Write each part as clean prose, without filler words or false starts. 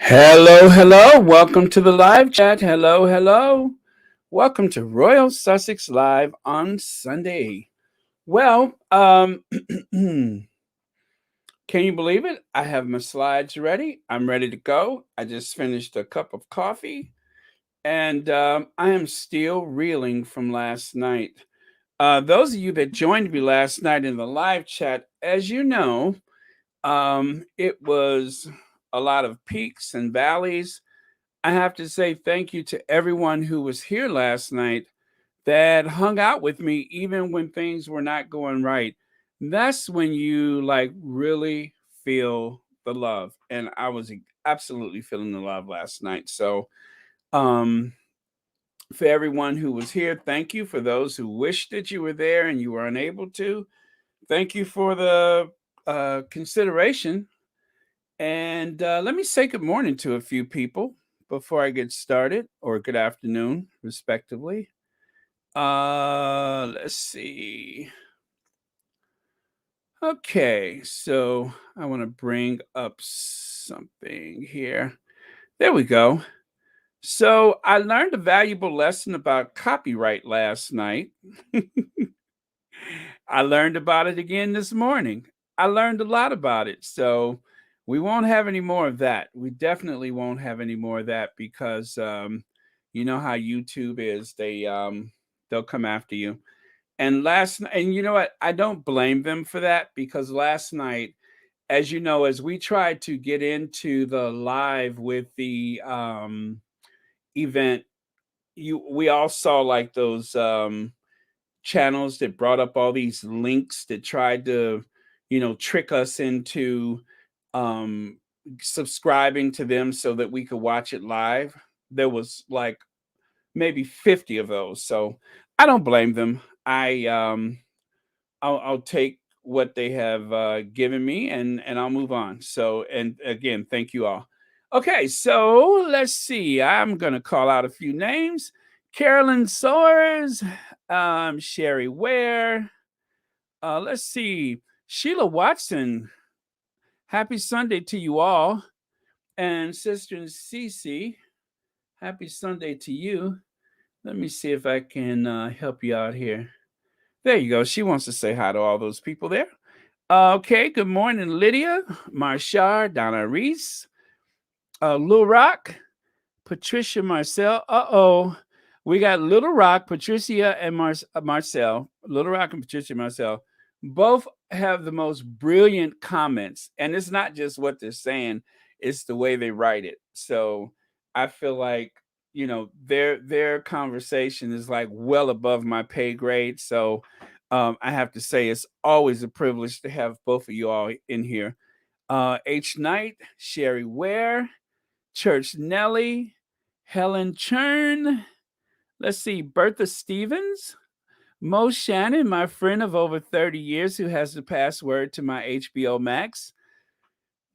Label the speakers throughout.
Speaker 1: Hello, hello. Welcome to the live chat. Hello, hello. Welcome to Royal Sussex Live on Sunday. Well, can you believe it? I have my slides ready. I'm ready to go. I just finished a cup of coffee and I am still reeling from last night. Those of you that joined me last night in the live chat, as you know, it was a lot of peaks and valleys. I have to say thank you to everyone who was here last night that hung out with me even when things were not going right. That's when you like really feel the love. And I was absolutely feeling the love last night. So, um for everyone who was here, thank you. For those who wished that you were there and you were unable to, thank you for the consideration. And let me say good morning to a few people before I get started, or good afternoon, respectively. Let's see. Okay, so I want to bring up something here. There we go. So I learned a valuable lesson about copyright last night. I learned about it again this morning. I learned a lot about it. So we won't have any more of that. We definitely won't have any more of that because you know how YouTube is. They'll come after you. And last night, and you know what? I don't blame them for that because last night, as you know, as we tried to get into the live with the event, you we all saw like those channels that brought up all these links that tried to, trick us into um subscribing to them so that we could watch it live. There was like maybe 50 of those. So I don't blame them. I'll take what they have given me, and I'll move on. So, and again, thank you all. Okay, so let's see. I'm gonna call out a few names: Carolyn Soares, Sherry Ware. Let's see, Sheila Watson. Happy Sunday to you all, and Sister Cece. Happy Sunday to you. Let me see if I can help you out here. There you go. She wants to say hi to all those people there. Okay, good morning, Lydia, Marshar, Donna Reese, Lil Rock, Patricia Marcel. We got Little Rock, Patricia, and Marcel. Little Rock and Patricia Marcel both have the most brilliant comments. And it's not just what they're saying, it's the way they write it. So I feel like, their conversation is like well above my pay grade. So I have to say it's always a privilege to have both of you all in here. H. Knight, Sherry Ware, Church Nelly, Helen Churn. Let's see, Bertha Stevens, Mo Shannon, my friend of over 30 years who has the password to my HBO Max.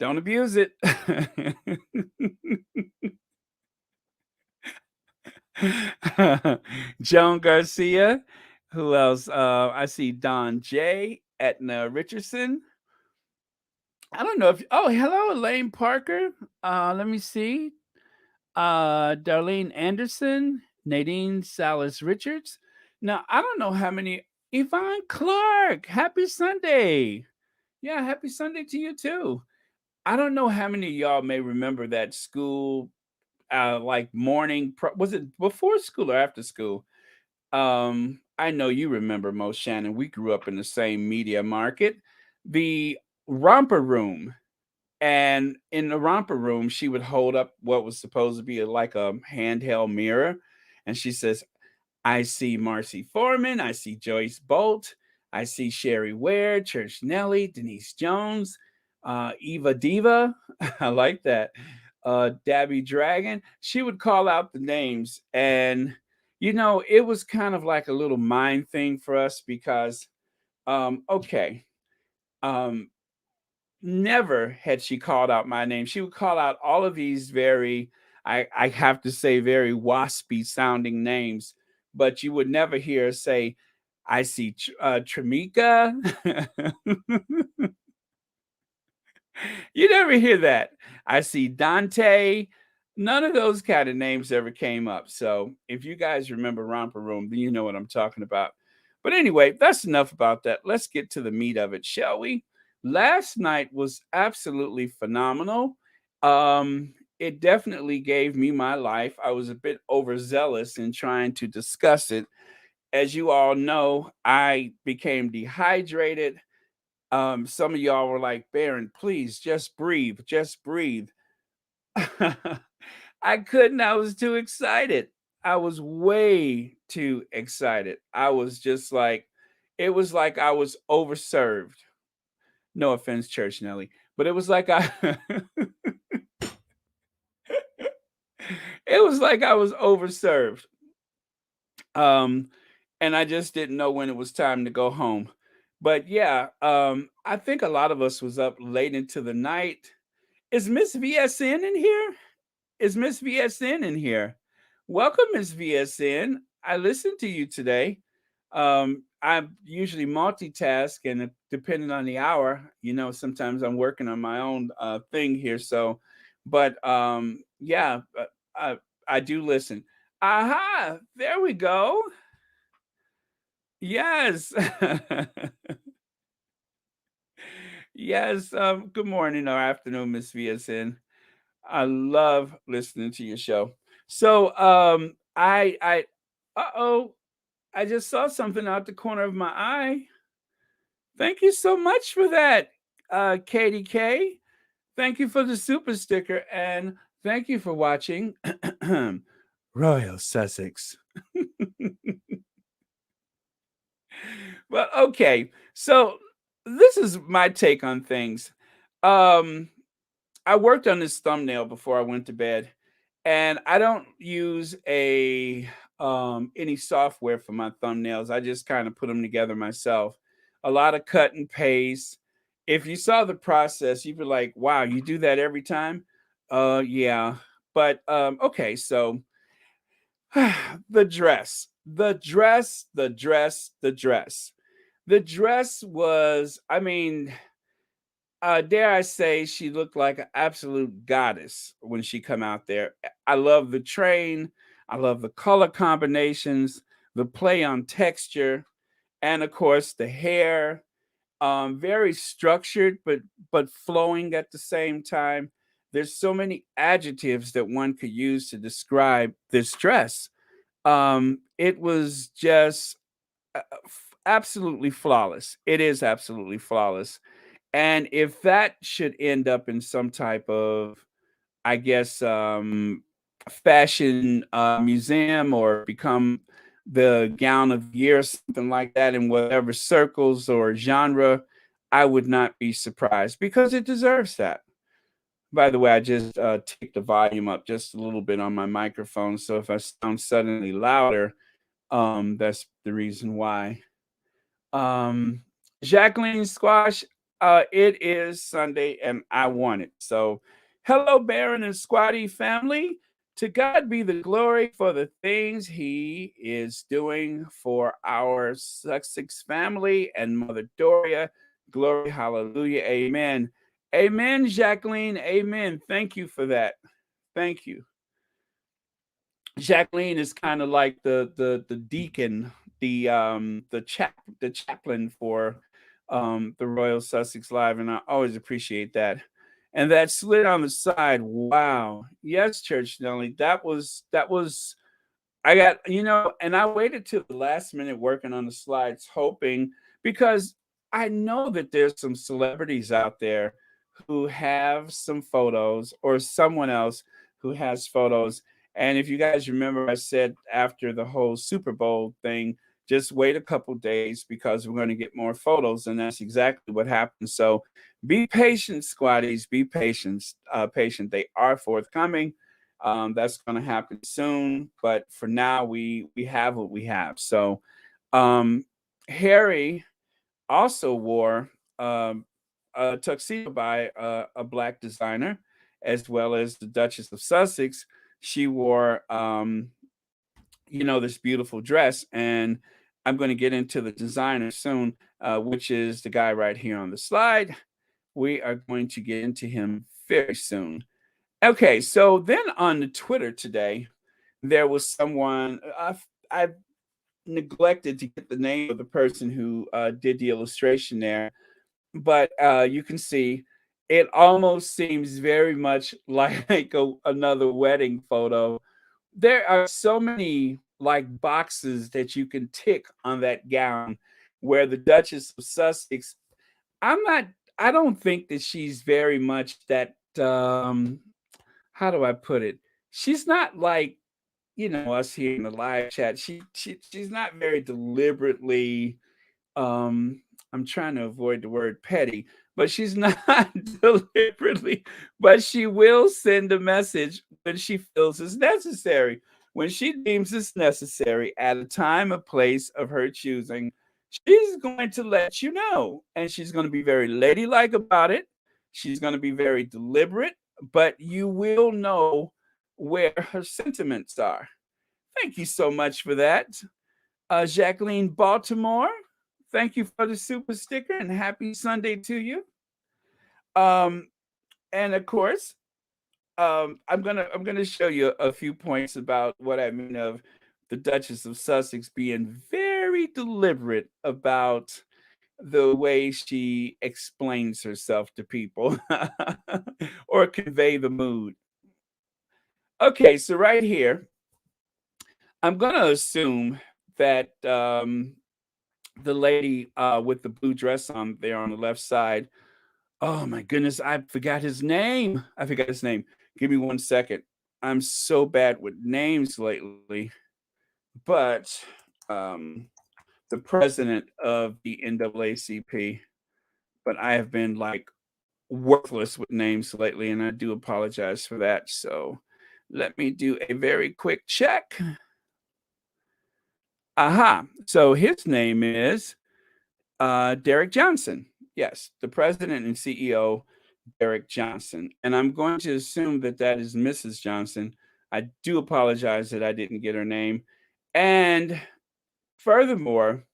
Speaker 1: Don't abuse it. Joan Garcia. Who else? I see Don J. Etna Richardson. I don't know if. Oh, hello, Elaine Parker. Let me see. Darlene Anderson, Nadine Salas Richards. Now, I don't know how many. Yvonne Clark, happy Sunday. Yeah, happy Sunday to you too. I don't know how many of y'all may remember that school, like morning. Was it before school or after school? I know you remember, Mo Shannon. We grew up in the same media market. The romper room. And in the romper room, she would hold up what was supposed to be like a handheld mirror. And she says, I see Marcy Foreman. I see Joyce Bolt. I see Sherry Ware, Church Nelly, Denise Jones, Eva Diva. I like that. Dabby Dragon. She would call out the names. And, it was kind of like a little mind thing for us because, okay. Um, Never had she called out my name. She would call out all of these very, I have to say, very waspy sounding names, but you would never hear her say, I see Tramika. You never hear that. I see Dante. None of those kind of names ever came up. So if you guys remember Romper Room, then you know what I'm talking about. But anyway, that's enough about that. Let's get to the meat of it, shall we? Last night was absolutely phenomenal. It definitely gave me my life. I was a bit overzealous in trying to discuss it. As you all know, I became dehydrated. Some of y'all were like, Baron, please just breathe, just breathe. I couldn't, I was too excited. I was way too excited. I was just like, it was like I was overserved. No offense, Church Nelly, but it was like I it was like I was overserved. Um, and I just didn't know when it was time to go home. But yeah, I think a lot of us was up late into the night. Is Miss VSN in here? Is Miss VSN in here? Welcome, Miss VSN. I listened to you today. I usually multitask, and depending on the hour, sometimes I'm working on my own thing here. So, but yeah, I do listen. Aha! There we go. Yes. Yes. Good morning or afternoon, Miss VSN. I love listening to your show. So I uh-oh, I just saw something out the corner of my eye. Thank you so much for that, Katie K. Thank you for the super sticker and thank you for watching Royal Sussex. Well, okay. So this is my take on things. Um I worked on this thumbnail before I went to bed, and I don't use a any software for my thumbnails. I just kind of put them together myself. A lot of cut and paste. If you saw the process, you'd be like, "Wow, you do that every time?" Yeah. But okay, so the dress. The dress, the dress, the dress. The dress was, I mean, dare I say, she looked like an absolute goddess when she come out there. I love the train. I love the color combinations, the play on texture, and of course the hair. Very structured, but flowing at the same time. There's so many adjectives that one could use to describe this dress. It was just absolutely flawless. It is absolutely flawless. And if that should end up in some type of, I guess, fashion museum or become the gown of the year, something like that, in whatever circles or genre, I would not be surprised because it deserves that. By the way, I just ticked the volume up just a little bit on my microphone. So if I sound suddenly louder, that's the reason why. Um, Jacqueline Squash, it is Sunday and I want it. So, hello, Baron and Squatty family. To God be the glory for the things He is doing for our Sussex family and Mother Doria. Glory, hallelujah, amen. Amen, Jacqueline, amen. Thank you for that. Thank you. Jacqueline is kind of like the deacon, the chaplain for the Royal Sussex Live, and I always appreciate that. And that slit on the side, wow, yes, Church Nelly, that was I got, and I waited till the last minute working on the slides, hoping because I know that there's some celebrities out there who have some photos or someone else who has photos. And if you guys remember, I said after the whole Super Bowl thing, just wait a couple days because we're going to get more photos. And that's exactly what happened. So be patient, squaddies, be patient. Patient. They are forthcoming. That's going to happen soon, but for now, we have what we have. So, um, Harry also wore a tuxedo by a black designer, as well as the Duchess of Sussex. She wore, this beautiful dress, and I'm going to get into the designer soon, which is the guy right here on the slide. We are going to get into him very soon. Okay, so then on the Twitter today, there was someone I neglected to get the name of the person who did the illustration there, but you can see it almost seems very much like another wedding photo. There are so many like boxes that you can tick on that gown where the Duchess of Sussex, I'm not I don't think that she's very much that how do I put it? She's not like, us here in the live chat. She's not very deliberately um I'm trying to avoid the word petty, but she's not deliberately, but she will send a message when she feels it's necessary. When she deems it's necessary at a time, a place of her choosing, she's going to let you know. And she's going to be very ladylike about it. She's going to be very deliberate, but you will know where her sentiments are. Thank you so much for that. Jacqueline Baltimore, thank you for the super sticker and happy Sunday to you. Um, and of course, I'm gonna show you a few points about what I mean of the Duchess of Sussex being very deliberate about the way she explains herself to people or convey the mood. Okay, so right here, I'm gonna assume that the lady with the blue dress on there on the left side. Oh my goodness, I forgot his name. I forgot his name. Give me 1 second. I'm so bad with names lately. But the president of the NAACP, but I have been like worthless with names lately, and I do apologize for that. So let me do a very quick check. Aha. So his name is Derek Johnson. Yes, the president and CEO, Derek Johnson. And I'm going to assume that that is Mrs. Johnson. I do apologize that I didn't get her name. And furthermore,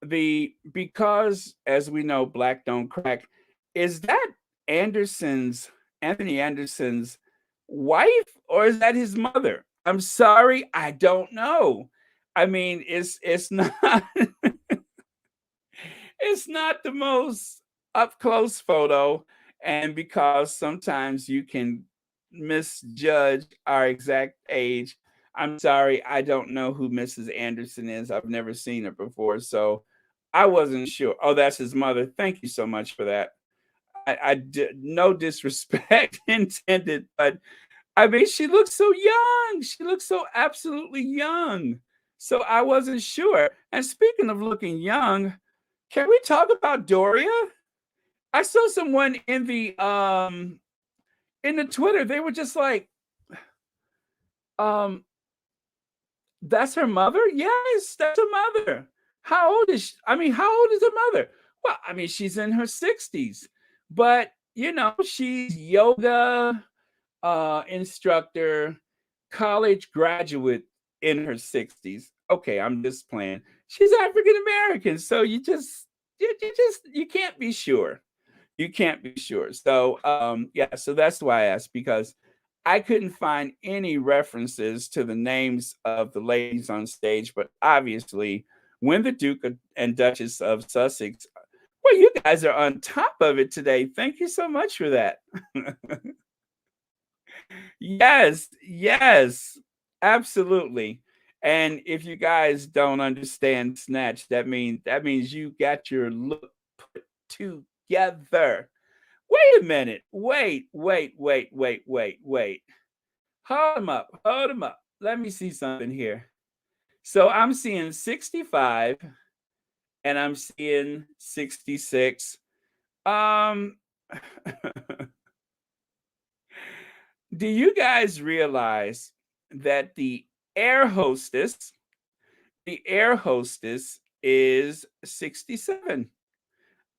Speaker 1: the because as we know, black don't crack, is that Anderson's Anthony Anderson's wife or is that his mother? I'm sorry, I don't know. I mean, it's not it's not the most up close photo, and because sometimes you can misjudge our exact age, I'm sorry, I don't know who Mrs. Anderson is. I've never seen her before, so I wasn't sure. Oh, that's his mother. Thank you so much for that. I did no disrespect intended, but I mean, she looks so young. She looks so absolutely young. So I wasn't sure. And speaking of looking young, can we talk about Doria? I saw someone in the Twitter, they were just like, um, that's her mother? Yes, that's her mother. How old is she? I mean, how old is her mother? Well, I mean, she's in her 60s, but she's yoga instructor, college graduate in her 60s. Okay, I'm just playing. She's African American, so you can't be sure. You can't be sure. So yeah, so that's why I asked because I couldn't find any references to the names of the ladies on stage, but obviously, when the and Duchess of Sussex, well, you guys are on top of it today. Thank you so much for that. Yes, yes, absolutely. And if you guys don't understand snatch, that means you got your look put together. Wait a minute. Wait. Hold them up. Hold them up. Let me see something here. So I'm seeing 65 and I'm seeing 66. Um do you guys realize that air hostess, the air hostess is 67?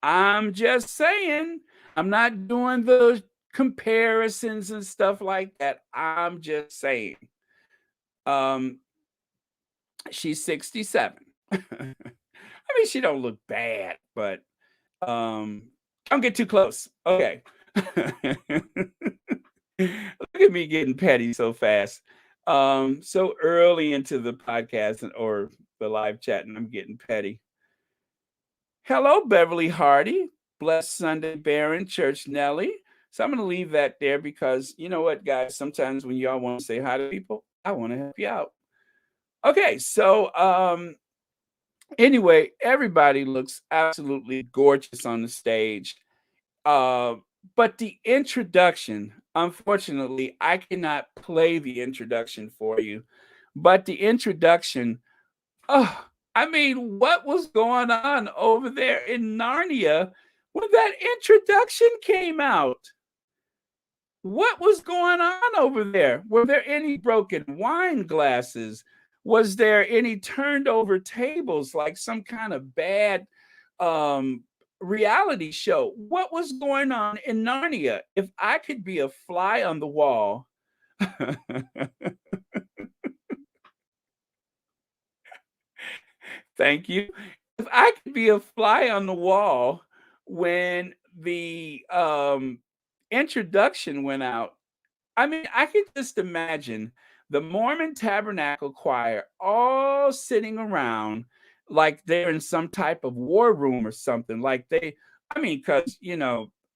Speaker 1: I'm just saying. I'm not doing the comparisons and stuff like that. I'm just saying. Um, she's 67. I mean, she don't look bad, but um, Don't get too close. Okay. Look at me getting petty so fast. So early into the podcast or the live chat, and I'm getting petty. Hello, Beverly Hardy. Blessed Sunday, Baron, Church Nelly. So I'm going to leave that there because you know what, guys? Sometimes when y'all want to say hi to people, I want to help you out. Okay, so anyway, everybody looks absolutely gorgeous on the stage. Uh, but the introduction, unfortunately, I cannot play the introduction for you. But the introduction, oh, I mean, what was going on over there in Narnia when that introduction came out? What was going on over there? Were there any broken wine glasses? Was there any turned over tables like some kind of bad um, reality show? What was going on in Narnia? If I could be a fly on the wall, thank you. If I could be a fly on the wall when the introduction went out, I mean, I could just imagine the Mormon Tabernacle Choir all sitting around like they're in some type of war room or something. Like I mean, because,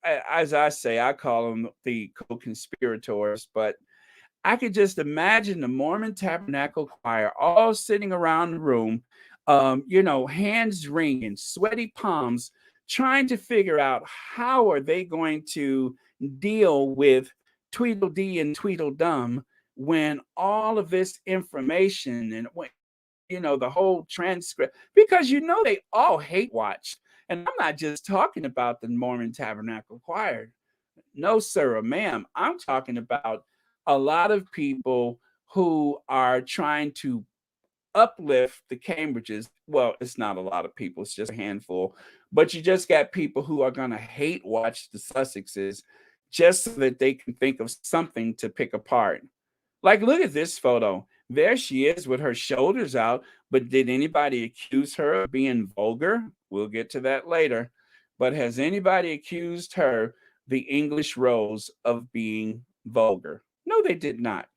Speaker 1: as I say, I call them the co conspirators, but I could just imagine the Mormon Tabernacle Choir all sitting around the room, hands wringing, sweaty palms, trying to figure out how are they going to deal with Tweedledee and Tweedledum when all of this information and the whole transcript, because they all hate watch. And I'm not just talking about the Mormon Tabernacle Choir. No, sir or ma'am. I'm talking about a lot of people who are trying to uplift the Cambridges. Well, it's not a lot of people, it's just a handful. But you just got people who are going to hate watch the Sussexes just so that they can think of something to pick apart. Like, look at this photo. There she is with her shoulders out. But did anybody accuse her of being vulgar? We'll get to that later. But has anybody accused her, the English Rose, of being vulgar? No, they did not.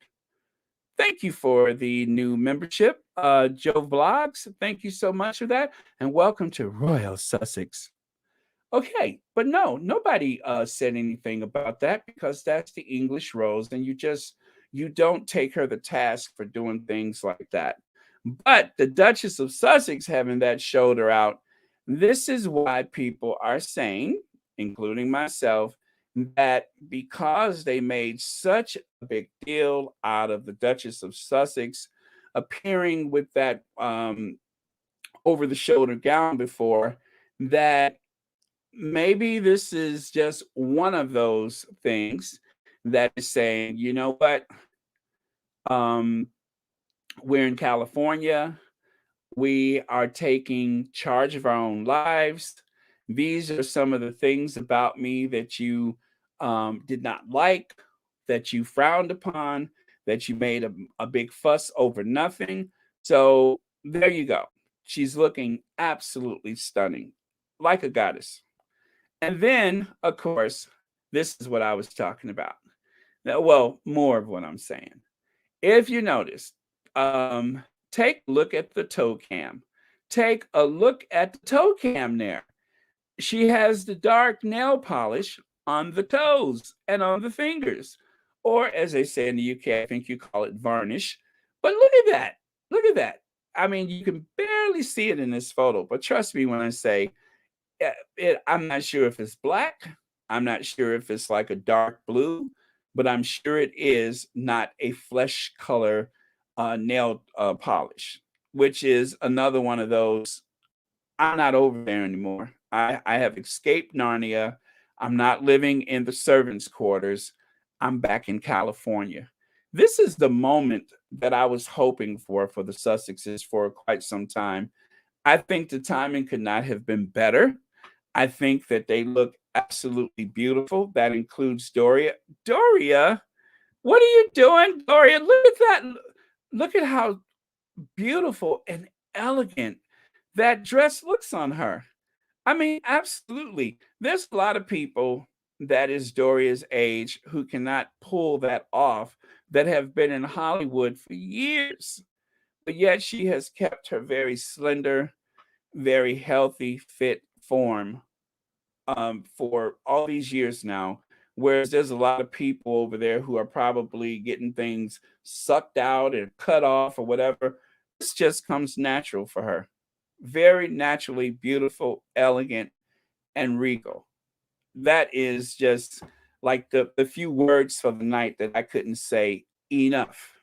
Speaker 1: Thank you for the new membership, Joe Vlogs. Thank you so much for that. And welcome to Royal Sussex. Okay, but no, nobody said anything about that because that's the English Rose, and you don't take her the task for doing things like that. But the Duchess of Sussex having that shoulder out, this is why people are saying, including myself, that because they made such a big deal out of the Duchess of Sussex appearing with that over the shoulder gown before, that maybe this is just one of those things that is saying, you know what? Um, we're in California. We are taking charge of our own lives. These are some of the things about me that you did not like, that you frowned upon, that you made a big fuss over nothing. So there you go. She's looking absolutely stunning, like a goddess. And then, of course, this is what I was talking about. Now, well, more of what I'm saying. If you notice, take a look at the toe cam. Take a look at the toe cam there. She has the dark nail polish on the toes and on the fingers. Or as they say in the UK, I think you call it varnish. But look at that. Look at that. I mean, you can barely see it in this photo, but trust me when I say I'm not sure if it's black. I'm not sure if it's like a dark blue, but I'm sure it is not a flesh color nail polish, which is another one of those. I'm not over there anymore. I have escaped Narnia. I'm not living in the servants' quarters. I'm back in California. This is the moment that I was hoping for the Sussexes for quite some time. I think the timing could not have been better. I think that they look absolutely beautiful. That includes Doria. Doria, what are you doing, Doria? Look at that. Look at how beautiful and elegant that dress looks on her. I mean, absolutely. There's a lot of people that is Doria's age who cannot pull that off, that have been in Hollywood for years, but yet she has kept her very slender, very healthy, fit form for all these years now. Whereas there's a lot of people over there who are probably getting things sucked out and cut off or whatever. This just comes natural for her. Very naturally beautiful, elegant, and regal. That is just like the few words for the night that I couldn't say enough.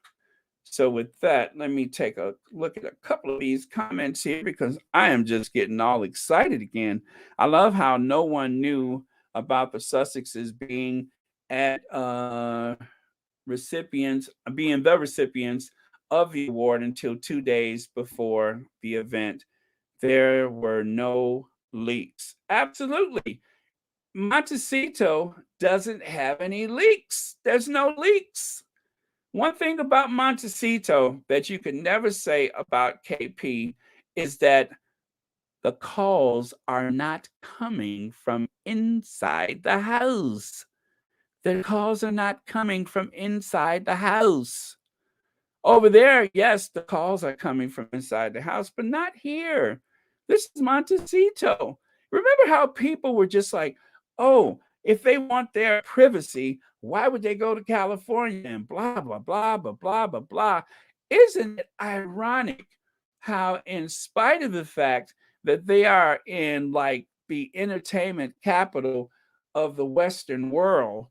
Speaker 1: So with that, let me take a look at a couple of these comments here because I am just getting all excited again. I love how no one knew about the Sussexes at being the recipients of the award until 2 days before the event. There were no leaks. Absolutely. Montecito doesn't have any leaks. There's no leaks. One thing about Montecito that you can never say about KP is that the calls are not coming from inside the house. The calls are not coming from inside the house. Over there, yes, the calls are coming from inside the house, but not here. This is Montecito. Remember how people were just like, oh, if they want their privacy, why would they go to California and blah, blah, blah, blah, blah, blah, blah. Isn't it ironic how, in spite of the fact that they are in like the entertainment capital of the Western world,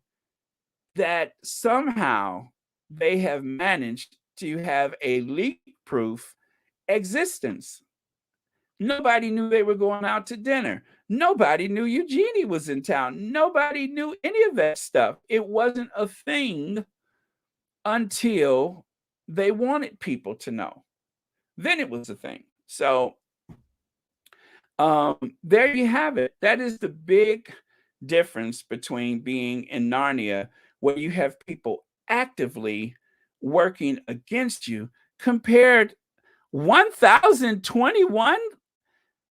Speaker 1: that somehow they have managed to have a leak-proof existence. Nobody knew they were going out to dinner. Nobody knew Eugenie was in town. Nobody knew any of that stuff. It wasn't a thing until they wanted people to know. Then it was a thing. So there you have it. That is the big difference between being in Narnia, where you have people actively working against you, compared 1021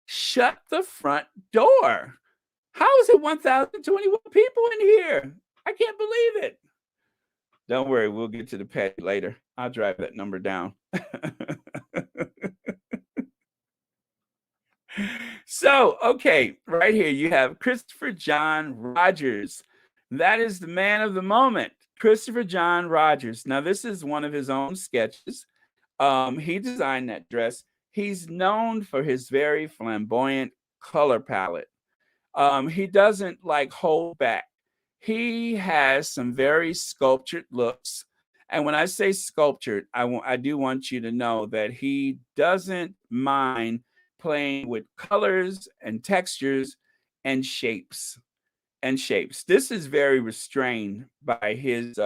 Speaker 1: shut the front door. How is it 1021 people in here? I can't believe it. Don't worry, we'll get to the petty later. I'll drive that number down. So, okay, right here you have Christopher John Rogers. That is the man of the moment, Christopher John Rogers. Now, this is one of his own sketches. He designed that dress. He's known for his very flamboyant color palette. He doesn't like hold back. He has some very sculptured looks. And when I say sculptured, I do want you to know that he doesn't mind playing with colors and textures and shapes. This is very restrained by his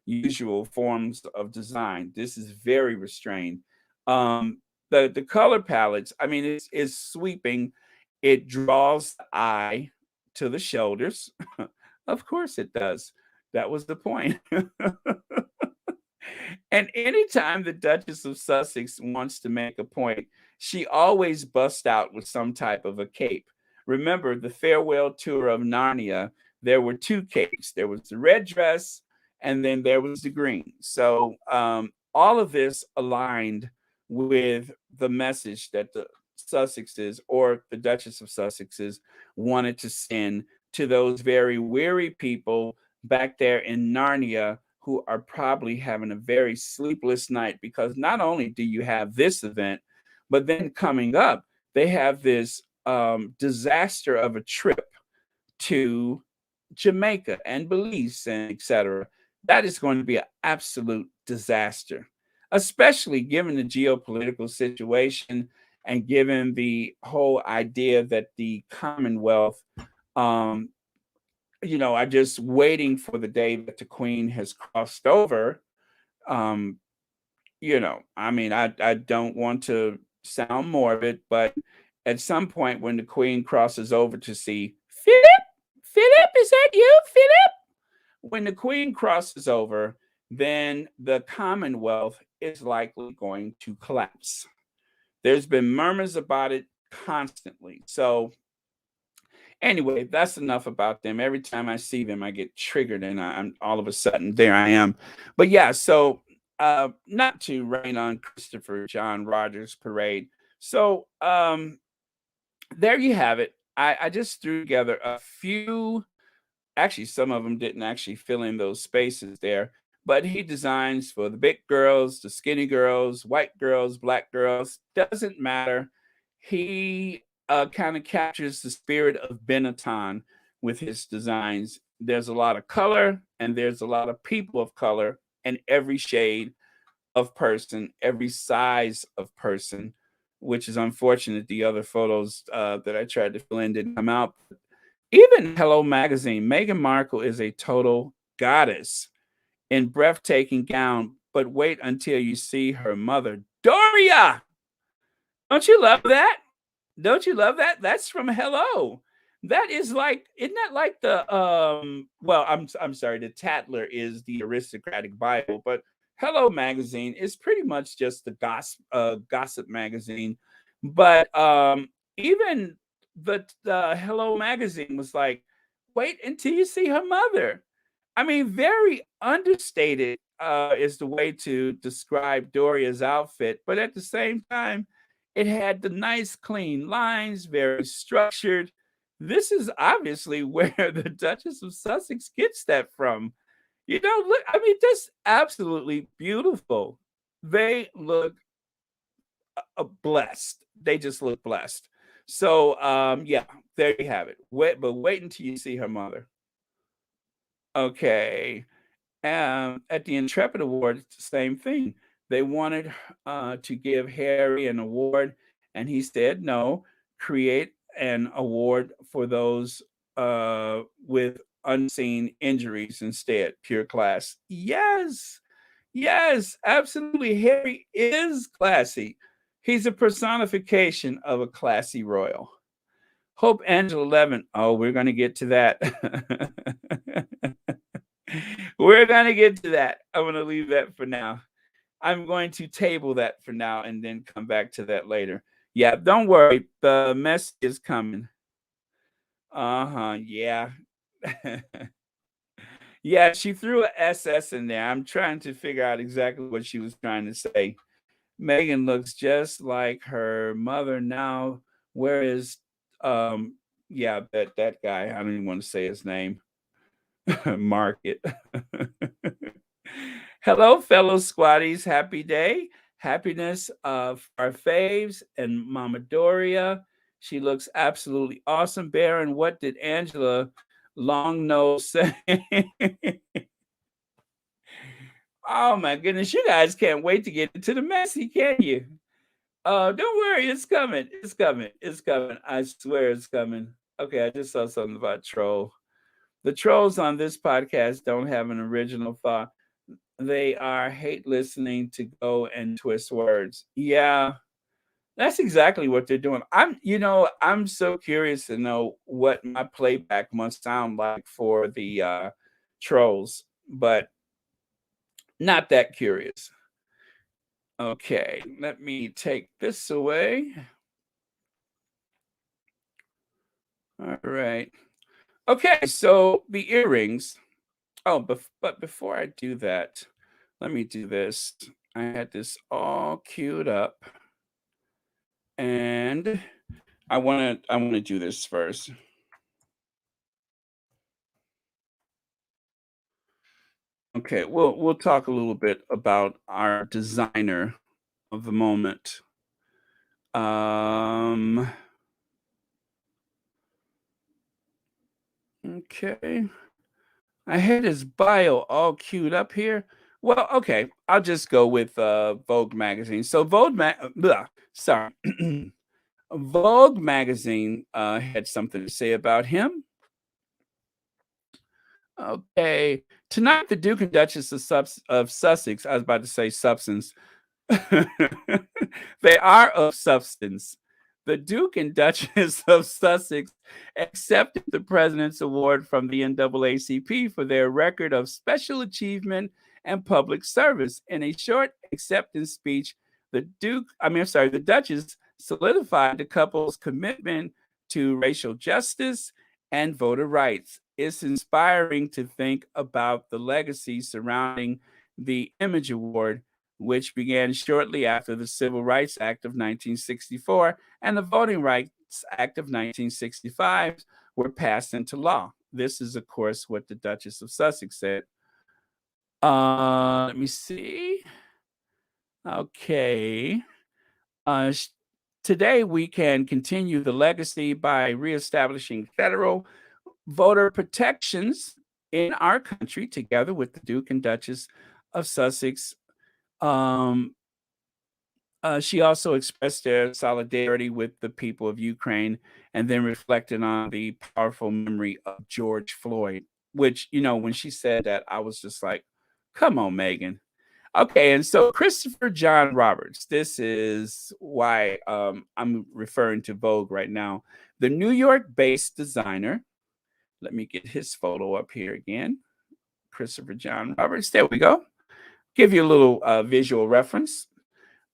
Speaker 1: usual forms of design. This is very restrained. The color palettes, I mean, it's sweeping. It draws the eye to the shoulders. Of course it does. That was the point. And anytime the Duchess of Sussex wants to make a point, she always busts out with some type of a cape. Remember the farewell tour of Narnia, there were two capes. There was the red dress and then there was the green. So all of this aligned with the message that the Sussexes or the Duchess of Sussexes wanted to send to those very weary people back there in Narnia who are probably having a very sleepless night, because not only do you have this event, but then coming up, they have this disaster of a trip to Jamaica and Belize and etc. That is going to be an absolute disaster, especially given the geopolitical situation and given the whole idea that the Commonwealth, um, are just waiting for the day that the Queen has crossed over. Um, I mean, I don't want to sound morbid, but at some point when the Queen crosses over to see Philip, is that you, Philip? When the Queen crosses over, then the Commonwealth is likely going to collapse. There's been murmurs about it constantly. So Anyway, that's enough about them. Every time I see them, I get triggered, and I'm all of a sudden there I am. But yeah, so not to rain on Christopher John Rogers Parade. So there you have it. I just threw together a few. Actually, some of them didn't actually fill in those spaces there, but he designs for the big girls, the skinny girls, white girls, black girls, doesn't matter. He kind of captures the spirit of Benetton with his designs. There's a lot of color and there's a lot of people of color and every shade of person, every size of person, which is unfortunate. The other photos that I tried to fill in didn't come out. Even Hello Magazine, Meghan Markle is a total goddess in breathtaking gown, but wait until you see her mother, Doria. Don't you love that? Don't you love that? That's from Hello. That is like, isn't that like the well, I'm sorry, the Tatler is the aristocratic Bible, but Hello magazine is pretty much just the gossip magazine. But even the Hello magazine was like, wait until you see her mother. I mean, very understated is the way to describe Doria's outfit, but at the same time, it had the nice, clean lines, very structured. This is obviously where the Duchess of Sussex gets that from. You know, look, I mean, that's absolutely beautiful. They look blessed. They just look blessed. So, yeah, there you have it. Wait until you see her mother. Okay. At the Intrepid Award, it's the same thing. They wanted to give Harry an award, and he said, no, create an award for those with unseen injuries instead, pure class. Yes, yes, absolutely. Harry is classy. He's a personification of a classy royal. Hope Angela Levin. Oh, we're going to get to that. We're gonna get to that. I'm gonna leave that for now. I'm going to table that for now and then come back to that later. Yeah, don't worry. The mess is coming. Uh-huh. Yeah. Yeah, she threw a SS in there. I'm trying to figure out exactly what she was trying to say. Megan looks just like her mother now. Where is yeah, that guy. I don't even want to say his name. Market. Hello, fellow squatties. Happy day. Happiness of our faves and Mama Doria. She looks absolutely awesome. Baron, what did Angela Long Nose say? Oh my goodness, you guys can't wait to get into the messy, can you? Don't worry, it's coming. It's coming. It's coming. I swear it's coming. Okay, I just saw something about troll. The trolls on this podcast don't have an original thought. They are hate listening to go and twist words. Yeah, that's exactly what they're doing. I'm so curious to know what my playback must sound like for the trolls, but not that curious. Okay, let me take this away. All right. Okay, so the earrings. Oh, but before I do that, let me do this. I had this all queued up, and I wanna do this first. Okay, we'll talk a little bit about our designer of the moment. Um, okay. I had his bio all queued up here. Well, okay, I'll just go with Vogue magazine. So sorry. Vogue magazine had something to say about him. Okay. Tonight, the Duke and Duchess of Sussex, I was about to say substance. They are of substance. The Duke and Duchess of Sussex accepted the President's Award from the NAACP for their record of special achievement and public service. In a short acceptance speech, the Duchess solidified the couple's commitment to racial justice and voter rights. It's inspiring to think about the legacy surrounding the Image Award, which began shortly after the Civil Rights Act of 1964 and the Voting Rights Act of 1965 were passed into law. This is, of course, what the Duchess of Sussex said. Let me see. Okay. Uh, Today, we can continue the legacy by reestablishing federal voter protections in our country, together with the Duke and Duchess of Sussex. Um, she also expressed their solidarity with the people of Ukraine and then reflected on the powerful memory of George Floyd, which, when she said that, I was just like, come on, Meghan. Okay, and so Christopher John Roberts, this is why I'm referring to Vogue right now. The New York-based designer, let me get his photo up here again. Christopher John Roberts, there we go. Give you a little visual reference.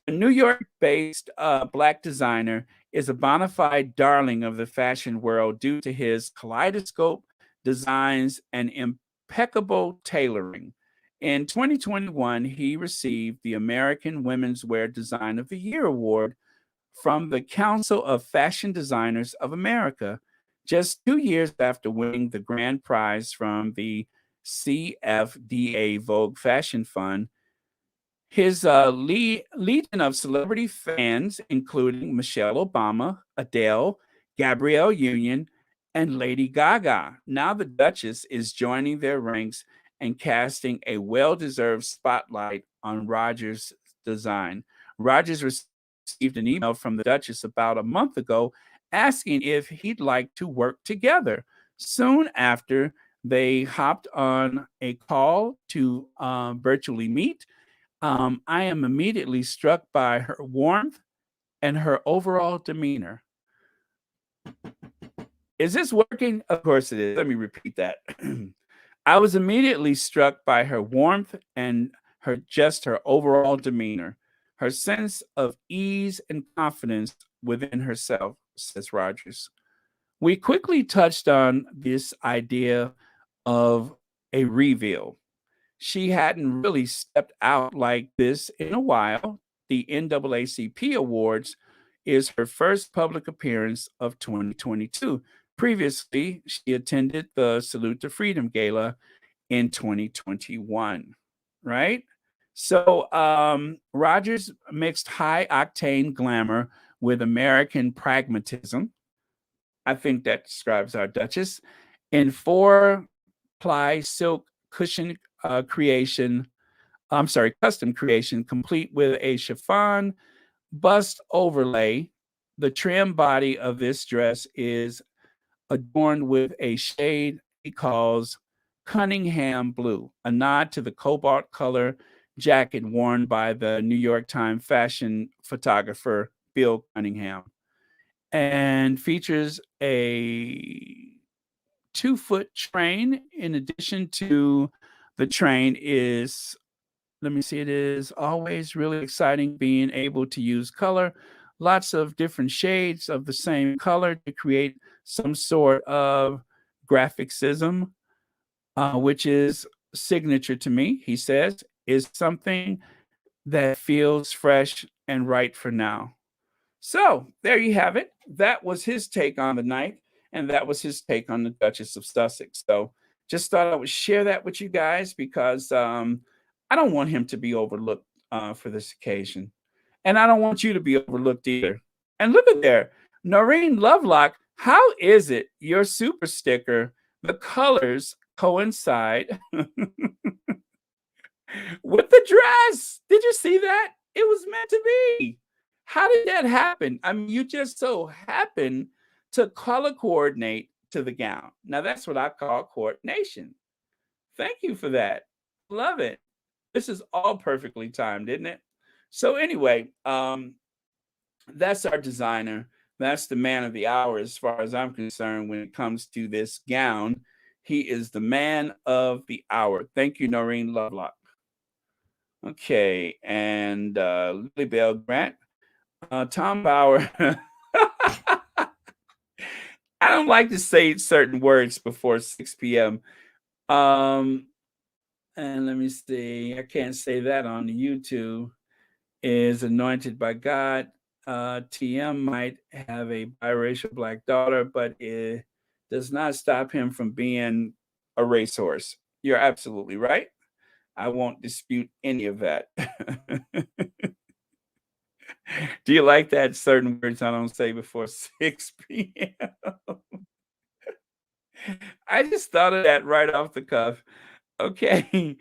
Speaker 1: A New York-based Black designer is a bona fide darling of the fashion world due to his kaleidoscope designs and impeccable tailoring. In 2021, he received the American Women's Wear Design of the Year award from the Council of Fashion Designers of America, just 2 years after winning the grand prize from the CFDA Vogue Fashion Fund. His legion of celebrity fans, including Michelle Obama, Adele, Gabrielle Union, and Lady Gaga. Now the Duchess is joining their ranks and casting a well-deserved spotlight on Rogers' design. Rogers received an email from the Duchess about a month ago asking if he'd like to work together. Soon after, they hopped on a call to virtually meet. I am immediately struck by her warmth and her overall demeanor. Is this working? Of course it is. Let me repeat that. I was immediately struck by her warmth and her overall demeanor, her sense of ease and confidence within herself, says Rogers. We quickly touched on this idea of a reveal. She hadn't really stepped out like this in a while. The NAACP Awards is her first public appearance of 2022. Previously, she attended the Salute to Freedom Gala in 2021, right? So Rogers mixed high octane glamour with American pragmatism. I think that describes our Duchess. In four-ply silk cushion custom creation, complete with a chiffon bust overlay. The trim body of this dress is adorned with a shade he calls Cunningham blue, a nod to the cobalt color jacket worn by the New York Times fashion photographer Bill Cunningham, and features a 2-foot train. In addition to the train is, let me see, it is always really exciting being able to use color, lots of different shades of the same color to create some sort of graphicsm, which is signature to me, he says, is something that feels fresh and right for now. So there you have it. That was his take on the night, and that was his take on the Duchess of Sussex. So just thought I would share that with you guys because I don't want him to be overlooked for this occasion. And I don't want you to be overlooked either. And look at there, Noreen Lovelock, how is it your super sticker, the colors coincide with the dress? Did you see that? It was meant to be. How did that happen? I mean, you just so happen to color coordinate to the gown. Now, that's what I call coordination. Thank you for that. Love it. This is all perfectly timed, isn't it? So anyway, that's our designer. That's the man of the hour as far as I'm concerned when it comes to this gown. He is the man of the hour. Thank you, Noreen Lovelock. Okay, and Lily Bell Grant. Tom Bauer. I don't like to say certain words before 6 p.m. Um, and let me see. I can't say that on the YouTube. Is anointed by God. TM might have a biracial black daughter, but it does not stop him from being a racehorse. You're absolutely right. I won't dispute any of that. Do you like that? Certain words I don't say before 6 p.m. I just thought of that right off the cuff. Okay.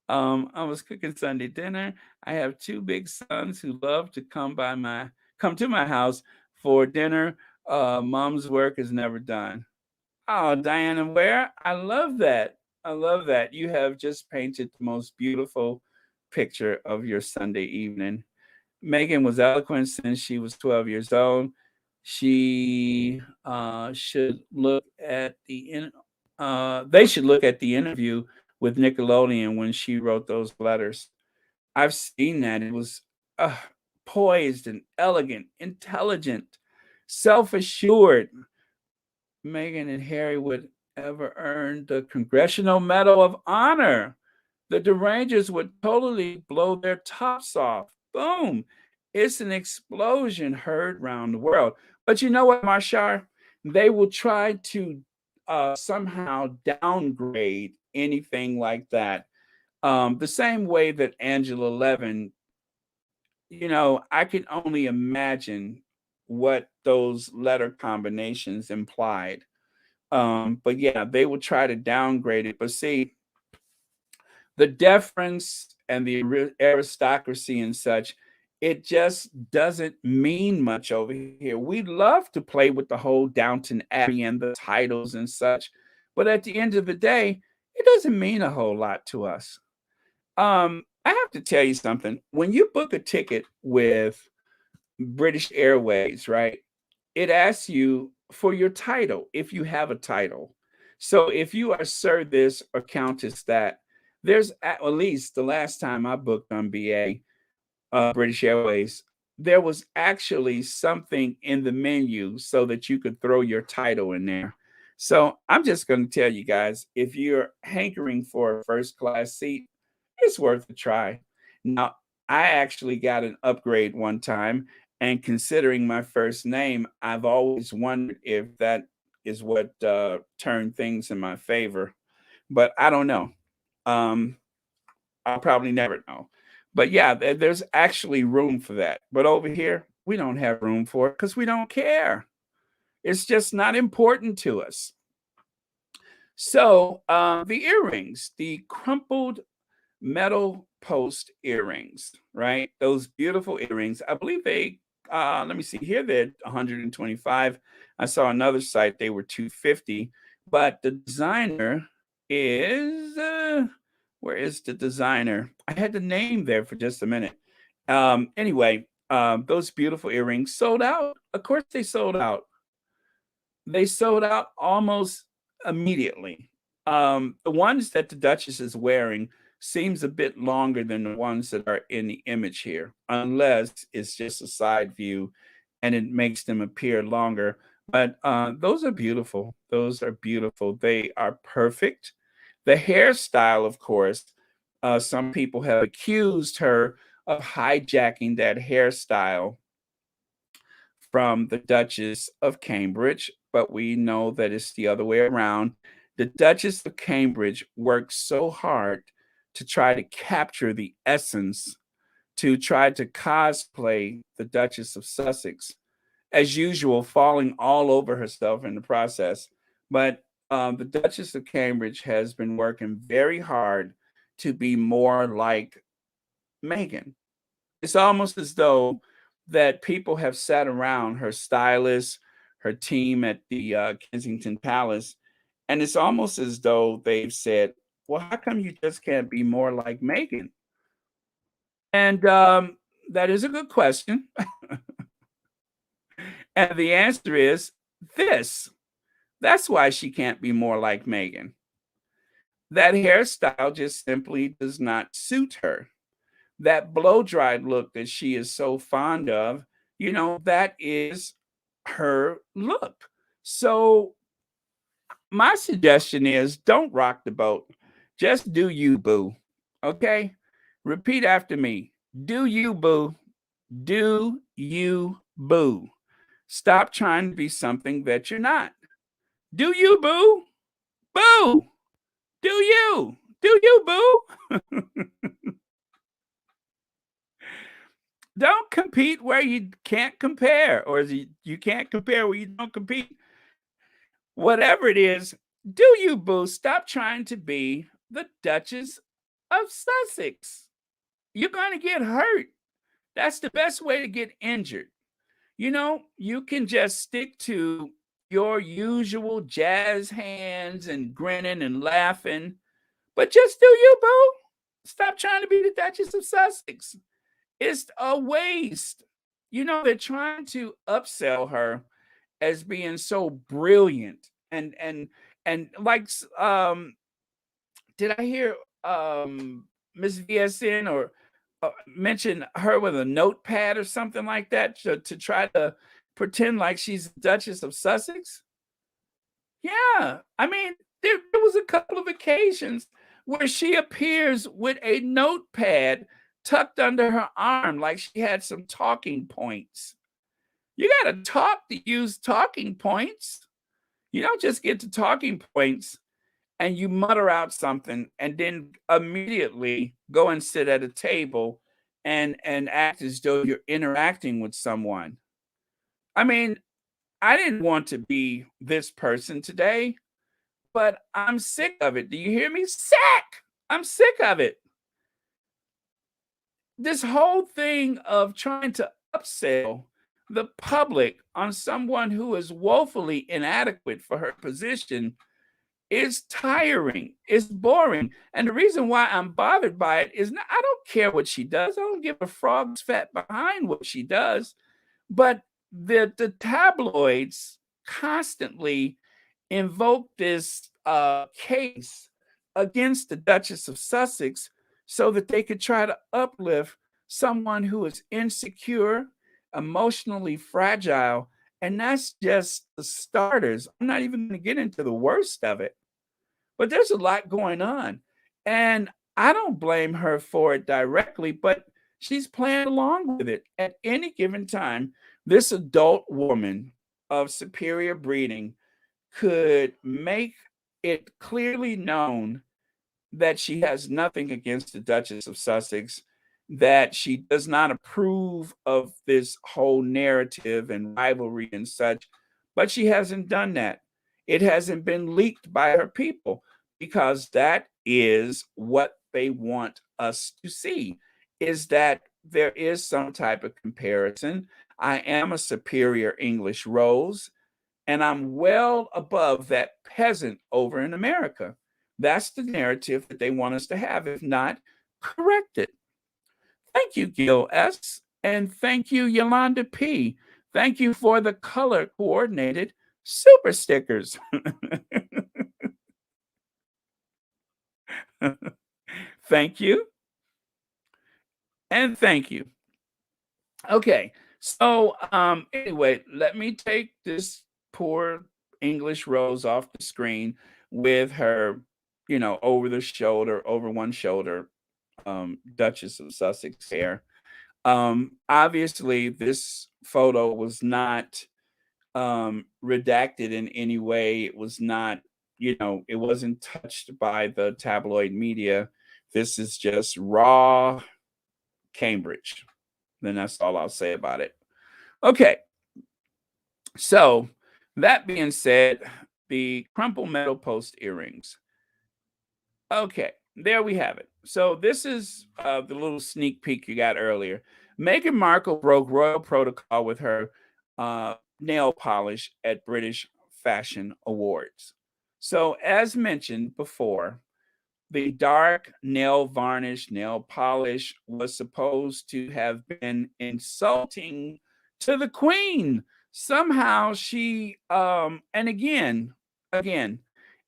Speaker 1: I was cooking Sunday dinner. I have two big sons who love to come to my house for dinner. Mom's work is never done. Oh, Diana Ware, I love that. I love that. You have just painted the most beautiful picture of your Sunday evening. Meghan was eloquent since she was 12 years old. She should look at they should look at the interview with Nickelodeon when she wrote those letters. I've seen that. It was uh, poised and elegant, intelligent, self assured. Meghan and Harry would ever earn the Congressional Medal of Honor. The Derangers would totally blow their tops off. Boom. It's an explosion heard round the world. But you know what, Marshar? They will try to somehow downgrade anything like that. The same way that Angela Levin, I can only imagine what those letter combinations implied. But yeah, they will try to downgrade it. But see, the deference and the aristocracy and such, it just doesn't mean much over here. We love to play with the whole Downton Abbey and the titles and such, but at the end of the day, it doesn't mean a whole lot to us. I have to tell you something. When you book a ticket with British Airways, right? It asks you for your title if you have a title. So if you are Sir this or Countess that, there's at least the last time I booked on British Airways, there was actually something in the menu so that you could throw your title in there. So I'm just going to tell you guys, if you're hankering for a first class seat, it's worth a try. Now, I actually got an upgrade one time, and considering my first name, I've always wondered if that is what turned things in my favor. But I don't know. Um, I'll probably never know. But yeah, there's actually room for that. But over here, we don't have room for it because we don't care. It's just not important to us. So the earrings, the crumpled metal post earrings, right? Those beautiful earrings. I believe let me see here, they're 125. I saw another site, they were 250, but the designer is, where is the designer? I had the name there for just a minute. Anyway, those beautiful earrings sold out. Of course, they sold out. They sold out almost immediately. The ones that the Duchess is wearing seems a bit longer than the ones that are in the image here, unless it's just a side view and it makes them appear longer. But those are beautiful. Those are beautiful. They are perfect. The hairstyle, of course, some people have accused her of hijacking that hairstyle from the Duchess of Cambridge, but we know that it's the other way around. The Duchess of Cambridge worked so hard to try to capture the essence, to try to cosplay the Duchess of Sussex, as usual, falling all over herself in the process. But the Duchess of Cambridge has been working very hard to be more like Meghan. It's almost as though that people have sat around her stylist, her team at the Kensington Palace, and it's almost as though they've said, "Well, how come you just can't be more like Meghan?" And that is a good question. And the answer is this. That's why she can't be more like Meghan. That hairstyle just simply does not suit her. That blow dried look that she is so fond of, that is her look. So my suggestion is don't rock the boat. Just do you, boo. Okay? Repeat after me. Do you, boo. Do you, boo. Stop trying to be something that you're not. Do you, boo? Boo! Do you? Do you, boo? Don't compete where you can't compare, or you can't compare where you don't compete. Whatever it is, do you, boo? Stop trying to be the Duchess of Sussex. You're going to get hurt. That's the best way to get injured. You can just stick to your usual jazz hands and grinning and laughing, but just do you, boo. Stop trying to be the Duchess of Sussex. It's a waste. They're trying to upsell her as being so brilliant and like did I hear Miss VSN or mention her with a notepad or something like that to try to pretend like she's Duchess of Sussex? Yeah, I mean, there was a couple of occasions where she appears with a notepad tucked under her arm like she had some talking points. You gotta talk to use talking points. You don't just get to talking points and you mutter out something and then immediately go and sit at a table and act as though you're interacting with someone. I mean, I didn't want to be this person today, but I'm sick of it. Do you hear me? Sick! I'm sick of it. This whole thing of trying to upsell the public on someone who is woefully inadequate for her position is tiring. It's boring. And the reason why I'm bothered by it is I don't care what she does. I don't give a frog's fat behind what she does. But the tabloids constantly invoke this case against the Duchess of Sussex so that they could try to uplift someone who is insecure, emotionally fragile. And that's just the starters. I'm not even going to get into the worst of it, but there's a lot going on. And I don't blame her for it directly, but she's playing along with it. At any given time, this adult woman of superior breeding could make it clearly known that she has nothing against the Duchess of Sussex, that she does not approve of this whole narrative and rivalry and such, but she hasn't done that. It hasn't been leaked by her people because that is what they want us to see, is that there is some type of comparison. I am a superior English rose, and I'm well above that peasant over in America. That's the narrative that they want us to have. If not, correct it. Thank you, Gil S. And thank you, Yolanda P. Thank you for the color coordinated super stickers. Thank you. And thank you. Okay. So anyway, let me take this poor English rose off the screen with her, over the shoulder, over one shoulder, Duchess of Sussex hair. Obviously, this photo was not redacted in any way. It was not, it wasn't touched by the tabloid media. This is just raw Cambridge. Then that's all I'll say about it. Okay. So, that being said, the crumple metal post earrings. Okay, there we have it. So this is the little sneak peek you got earlier. Meghan Markle broke royal protocol with her nail polish at British Fashion Awards. So as mentioned before, the dark nail varnish nail polish was supposed to have been insulting to the Queen. Somehow she and again,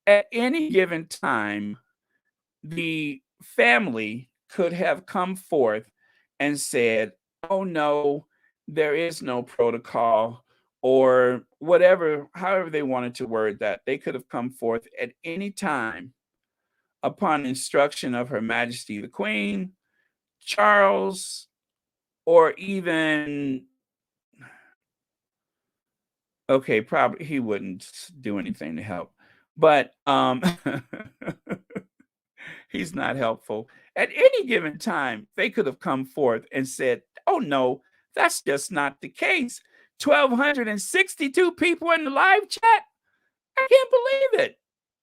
Speaker 1: at any given time, the family could have come forth and said, "Oh no, there is no protocol. or whatever, however they wanted to word that. They could have come forth at any time upon instruction of Her Majesty the Queen, Charles, or even, okay, probably he wouldn't do anything to help, but he's not helpful. At any given time, they could have come forth and said, "Oh no, that's just not the case. 1,262 people in the live chat. I can't believe it."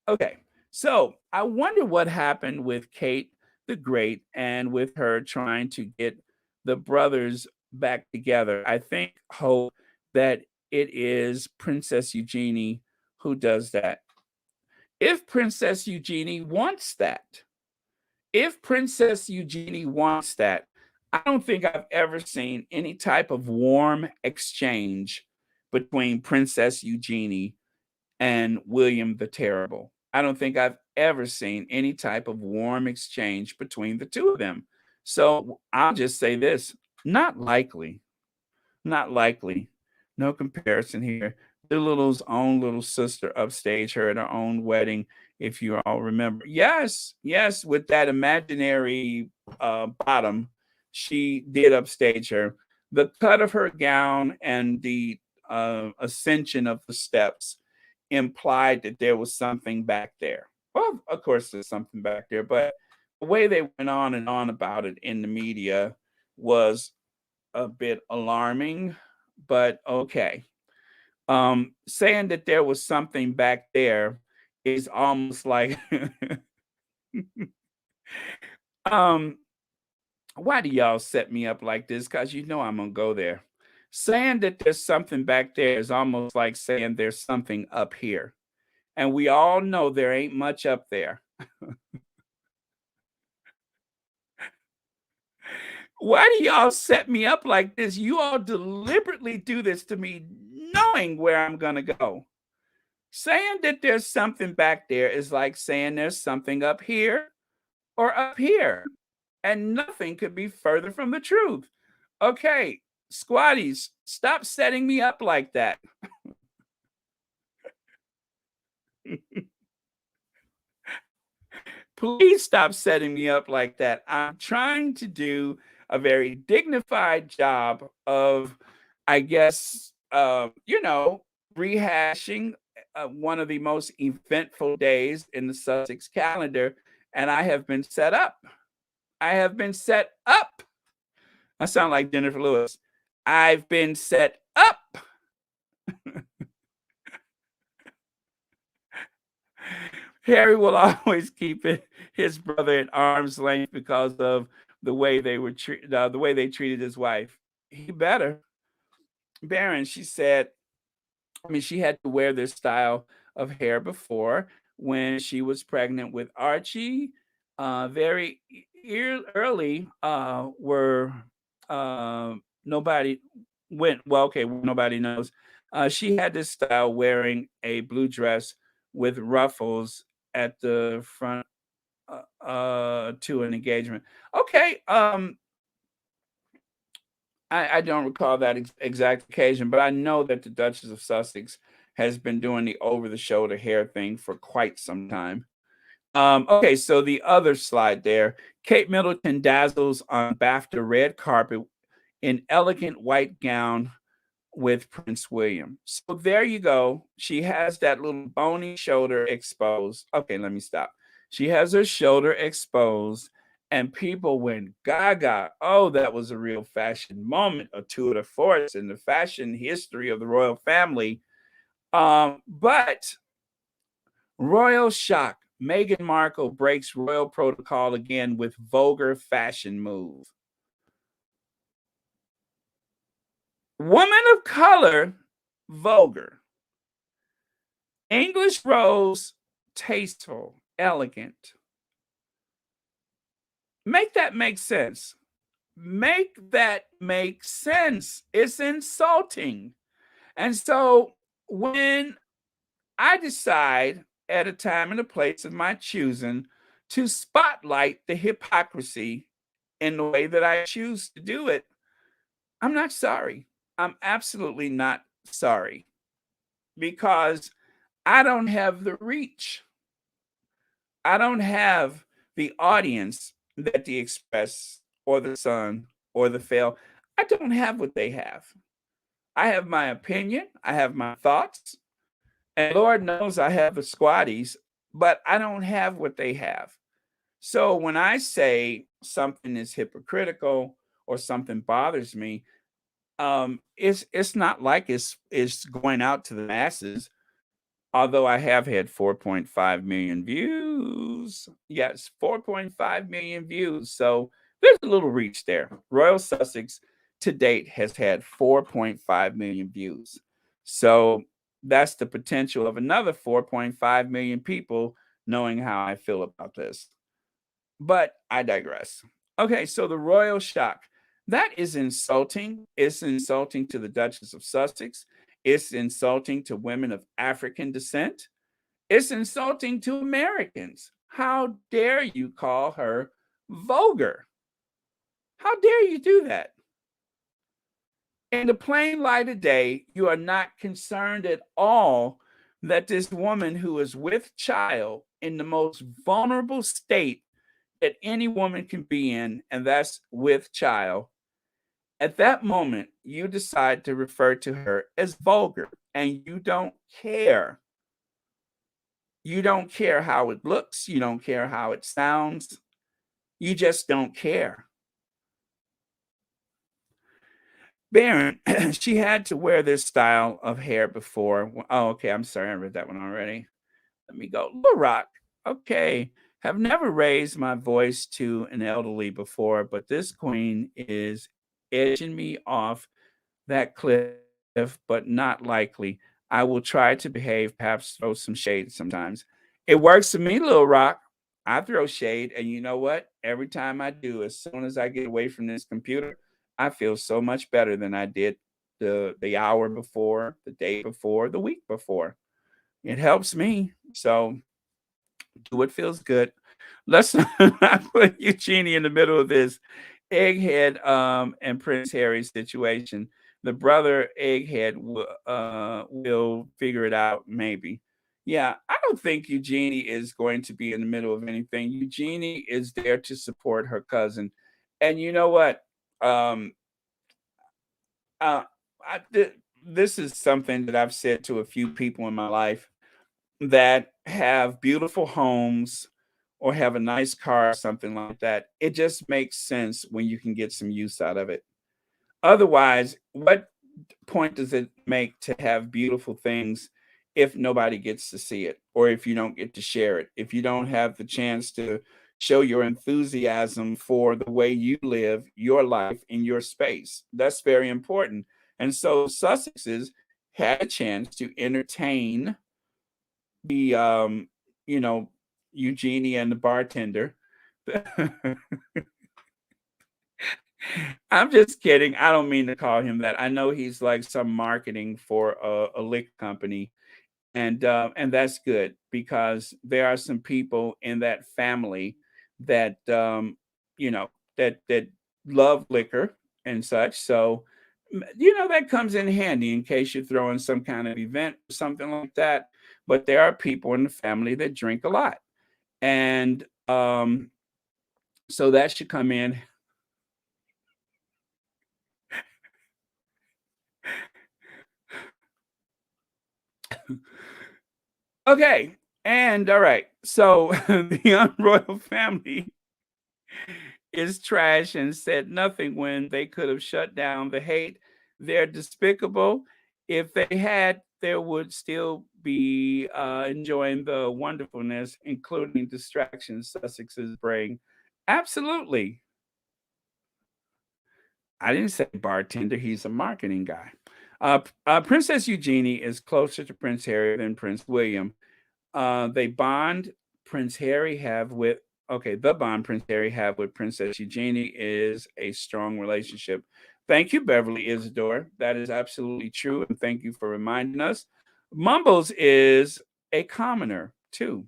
Speaker 1: Okay, so I wonder what happened with Kate the Great and with her trying to get the brothers back together. I hope that it is Princess Eugenie who does that. If Princess Eugenie wants that, if Princess Eugenie wants that, I don't think I've ever seen any type of warm exchange between Princess Eugenie and William the Terrible. I don't think I've ever seen any type of warm exchange between the two of them. So I'll just say this, not likely. Not likely. No comparison here. Doolittle's own little sister upstaged her at her own wedding, if you all remember. Yes, yes, with that imaginary bottom, she did upstage her. The cut of her gown and the ascension of the steps implied that there was something back there. Well, of course, there's something back there, but the way they went on and on about it in the media was a bit alarming, but okay. Saying that there was something back there is almost like, um, why do y'all set me up like this? Because you know I'm gonna go there. Saying that there's something back there is almost like saying there's something up here. And we all know there ain't much up there. Why do y'all set me up like this? You all deliberately do this to me, knowing where I'm gonna go. Saying that there's something back there is like saying there's something up here or up here, and nothing could be further from the truth. Okay, squatties, stop setting me up like that. Please stop setting me up like that. I'm trying to do a very dignified job of, I guess, rehashing one of the most eventful days in the Sussex calendar, and I have been set up. I have been set up. I sound like Jennifer Lewis. I've been set up. Harry will always keep his brother at arm's length because of the way the way they treated his wife. He better. Baron, she said, I mean, she had to wear this style of hair before when she was pregnant with Archie. Very early, where nobody went, well, okay, nobody knows. She had this style wearing a blue dress with ruffles at the front to an engagement. Okay, I don't recall that exact occasion, but I know that the Duchess of Sussex has been doing the over the shoulder hair thing for quite some time. Okay, so the other slide there, Kate Middleton dazzles on BAFTA red carpet in elegant white gown with Prince William. So there you go. She has that little bony shoulder exposed. Okay, let me stop. She has her shoulder exposed, and people went gaga. Oh, that was a real fashion moment, a tour de force in the fashion history of the royal family. But royal shock. Meghan Markle breaks royal protocol again with vulgar fashion move. Woman of color, vulgar. English rose, tasteful, elegant. Make that make sense. Make that make sense. It's insulting. And so when I decide at a time and a place of my choosing to spotlight the hypocrisy in the way that I choose to do it, I'm not sorry. I'm absolutely not sorry, because I don't have the reach. I don't have the audience that the Express or the Sun or the Fail. I don't have what they have. I have my opinion, I have my thoughts, and Lord knows I have the squatties, but I don't have what they have. So when I say something is hypocritical or something bothers me, it's not like it's going out to the masses. Although I have had 4.5 million views. Yes, 4.5 million views. So there's a little reach there. Royal Sussex to date has had 4.5 million views. So that's the potential of another 4.5 million people knowing how I feel about this. But I digress. Okay, so the royal shock. That is insulting. It's insulting to the Duchess of Sussex. It's insulting to women of African descent. It's insulting to Americans. How dare you call her vulgar? How dare you do that? In the plain light of day, you are not concerned at all that this woman who is with child in the most vulnerable state that any woman can be in, and that's with child. At that moment, you decide to refer to her as vulgar, and you don't care. You don't care how it looks, you don't care how it sounds, you just don't care. Baron, she had to wear this style of hair before. Oh, okay, I'm sorry, I read that one already. Let me go. Little Rock. Okay. Have never raised my voice to an elderly before, but this queen is edging me off that cliff, but not likely. I will try to behave, perhaps throw some shade sometimes. It works for me, Little Rock. I throw shade, and you know what? Every time I do, as soon as I get away from this computer, I feel so much better than I did the hour before, the day before, the week before. It helps me. So do what feels good. Let's not put Eugenie in the middle of this Egghead and Prince Harry situation. The brother Egghead will figure it out, maybe. Yeah, I don't think Eugenie is going to be in the middle of anything. Eugenie is there to support her cousin. And you know what? Um, uh, this is something that I've said to a few people in my life that have beautiful homes or have a nice car or something like that. It just makes sense when you can get some use out of it. Otherwise, what point does it make to have beautiful things if nobody gets to see it or if you don't get to share it? If you don't have the chance to show your enthusiasm for the way you live your life in your space. That's very important. And so Sussexes had a chance to entertain the you know, Eugenie and the bartender. I'm just kidding. I don't mean to call him that. I know he's like some marketing for a liquor company, and that's good because there are some people in that family that you know that love liquor and such. So you know that comes in handy in case you're throwing some kind of event or something like that. But there are people in the family that drink a lot, and so that should come in. Okay, and all right. So the young royal family is trash and said nothing when they could have shut down the hate. They're despicable. If they had, there would still be enjoying the wonderfulness, including distractions Sussex's bring. Absolutely. I didn't say bartender. He's a marketing guy. Princess Eugenie is closer to Prince Harry than Prince William. They bond Prince Harry have with okay, the bond Prince Harry have with Princess Eugenie is a strong relationship. Thank you, Beverly Isidore. That is absolutely true, and thank you for reminding us. Mumbles is a commoner too.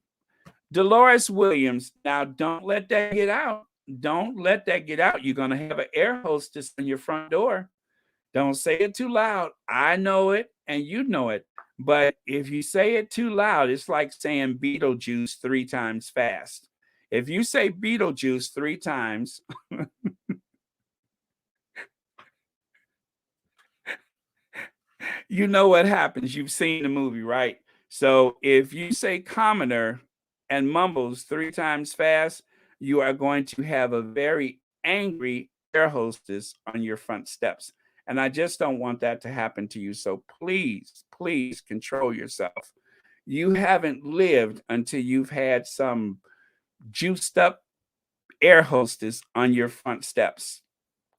Speaker 1: Dolores Williams. Now, don't let that get out. Don't let that get out. You're gonna have an air hostess on your front door. Don't say it too loud. I know it and you know it. But if you say it too loud, it's like saying Beetlejuice 3 times fast. If you say Beetlejuice 3 times, you know what happens. You've seen the movie, right? So if you say commoner and mumbles 3 times fast, you are going to have a very angry air hostess on your front steps. And I just don't want that to happen to you. So please, please control yourself. You haven't lived until you've had some juiced up air hostess on your front steps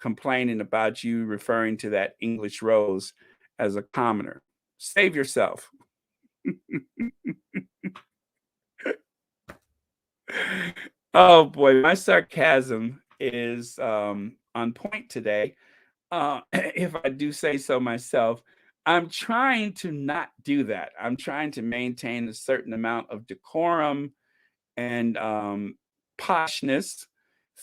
Speaker 1: complaining about you referring to that English rose as a commoner. Save yourself. Oh boy, my sarcasm is on point today. If I do say so myself, I'm trying to not do that. I'm trying to maintain a certain amount of decorum and poshness.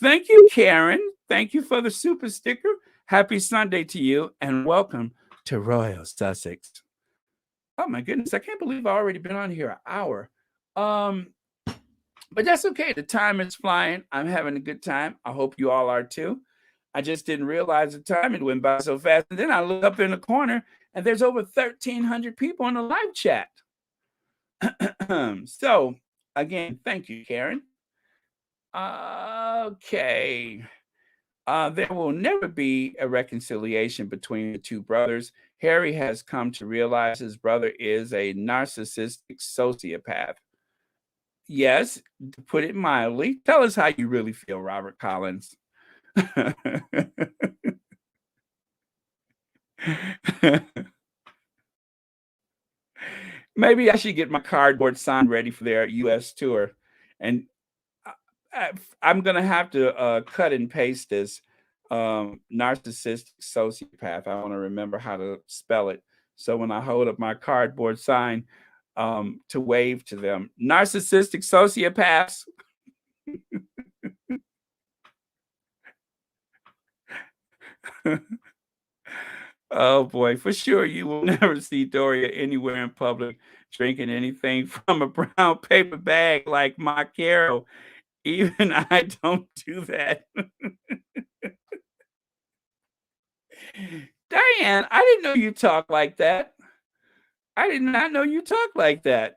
Speaker 1: Thank you, Karen. Thank you for the super sticker. Happy Sunday to you, and welcome to Royal Sussex. Oh my goodness, I can't believe I've already been on here an hour. Um, but that's okay. The time is flying. I'm having a good time. I hope you all are too. I just didn't realize the time it went by so fast. And then I look up in the corner and there's over 1,300 people in the live chat. So, again, thank you, Karen. Okay. There will never be a reconciliation between the two brothers. Harry has come to realize his brother is a narcissistic sociopath. Yes, to put it mildly. Tell us how you really feel, Robert Collins. Maybe I should get my cardboard sign ready for their US tour. And I, I'm going to have to cut and paste this narcissistic sociopath. I want to remember how to spell it. So when I hold up my cardboard sign to wave to them, narcissistic sociopaths. Oh boy, for sure you will never see Doria anywhere in public drinking anything from a brown paper bag like my Carol. Even I don't do that. Diane, I didn't know you talk like that. I did not know you talk like that.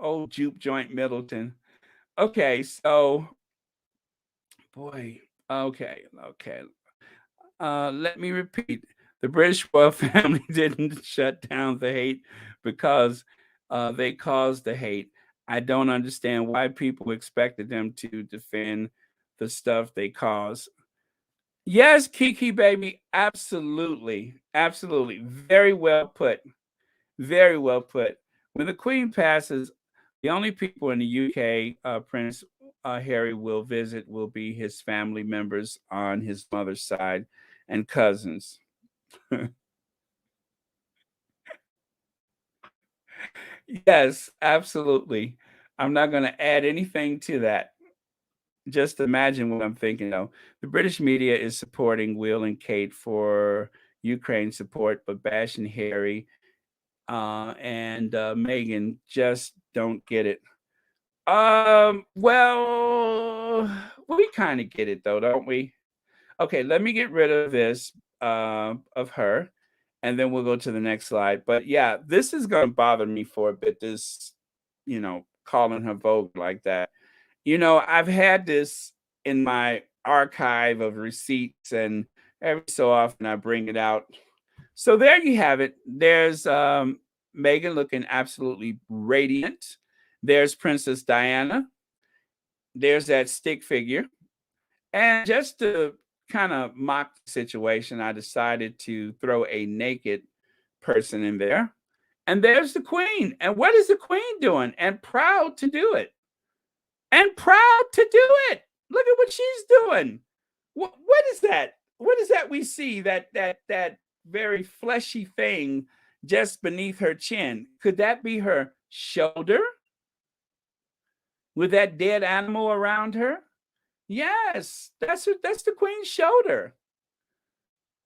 Speaker 1: Old juke joint Middleton. Okay, so boy, okay. Let me repeat. The British royal family didn't shut down the hate because they caused the hate. I don't understand why people expected them to defend the stuff they caused. Yes, Kiki baby, absolutely. Absolutely. Very well put. Very well put. When the Queen passes, the only people in the UK Prince Harry will visit will be his family members on his mother's side and cousins. Yes, absolutely. I'm not going to add anything to that. Just imagine what I'm thinking of. The British media is supporting Will and Kate for Ukraine support, but bashing Harry and Meghan just don't get it. Well, we kind of get it though, don't we? Okay, let me get rid of this of her, and then we'll go to the next slide. But yeah, this is going to bother me for a bit. This, calling her Vogue like that. I've had this in my archive of receipts, and every so often I bring it out. So there you have it. There's Meghan looking absolutely radiant. There's Princess Diana. There's that stick figure. And just to kind of mock the situation, I decided to throw a naked person in there. And there's the Queen. And what is the Queen doing? And proud to do it. And proud to do it. Look at what she's doing. What is that? What is that we see? That very fleshy thing just beneath her chin. Could that be her shoulder? with that dead animal around her. Yes, that's the Queen's shoulder.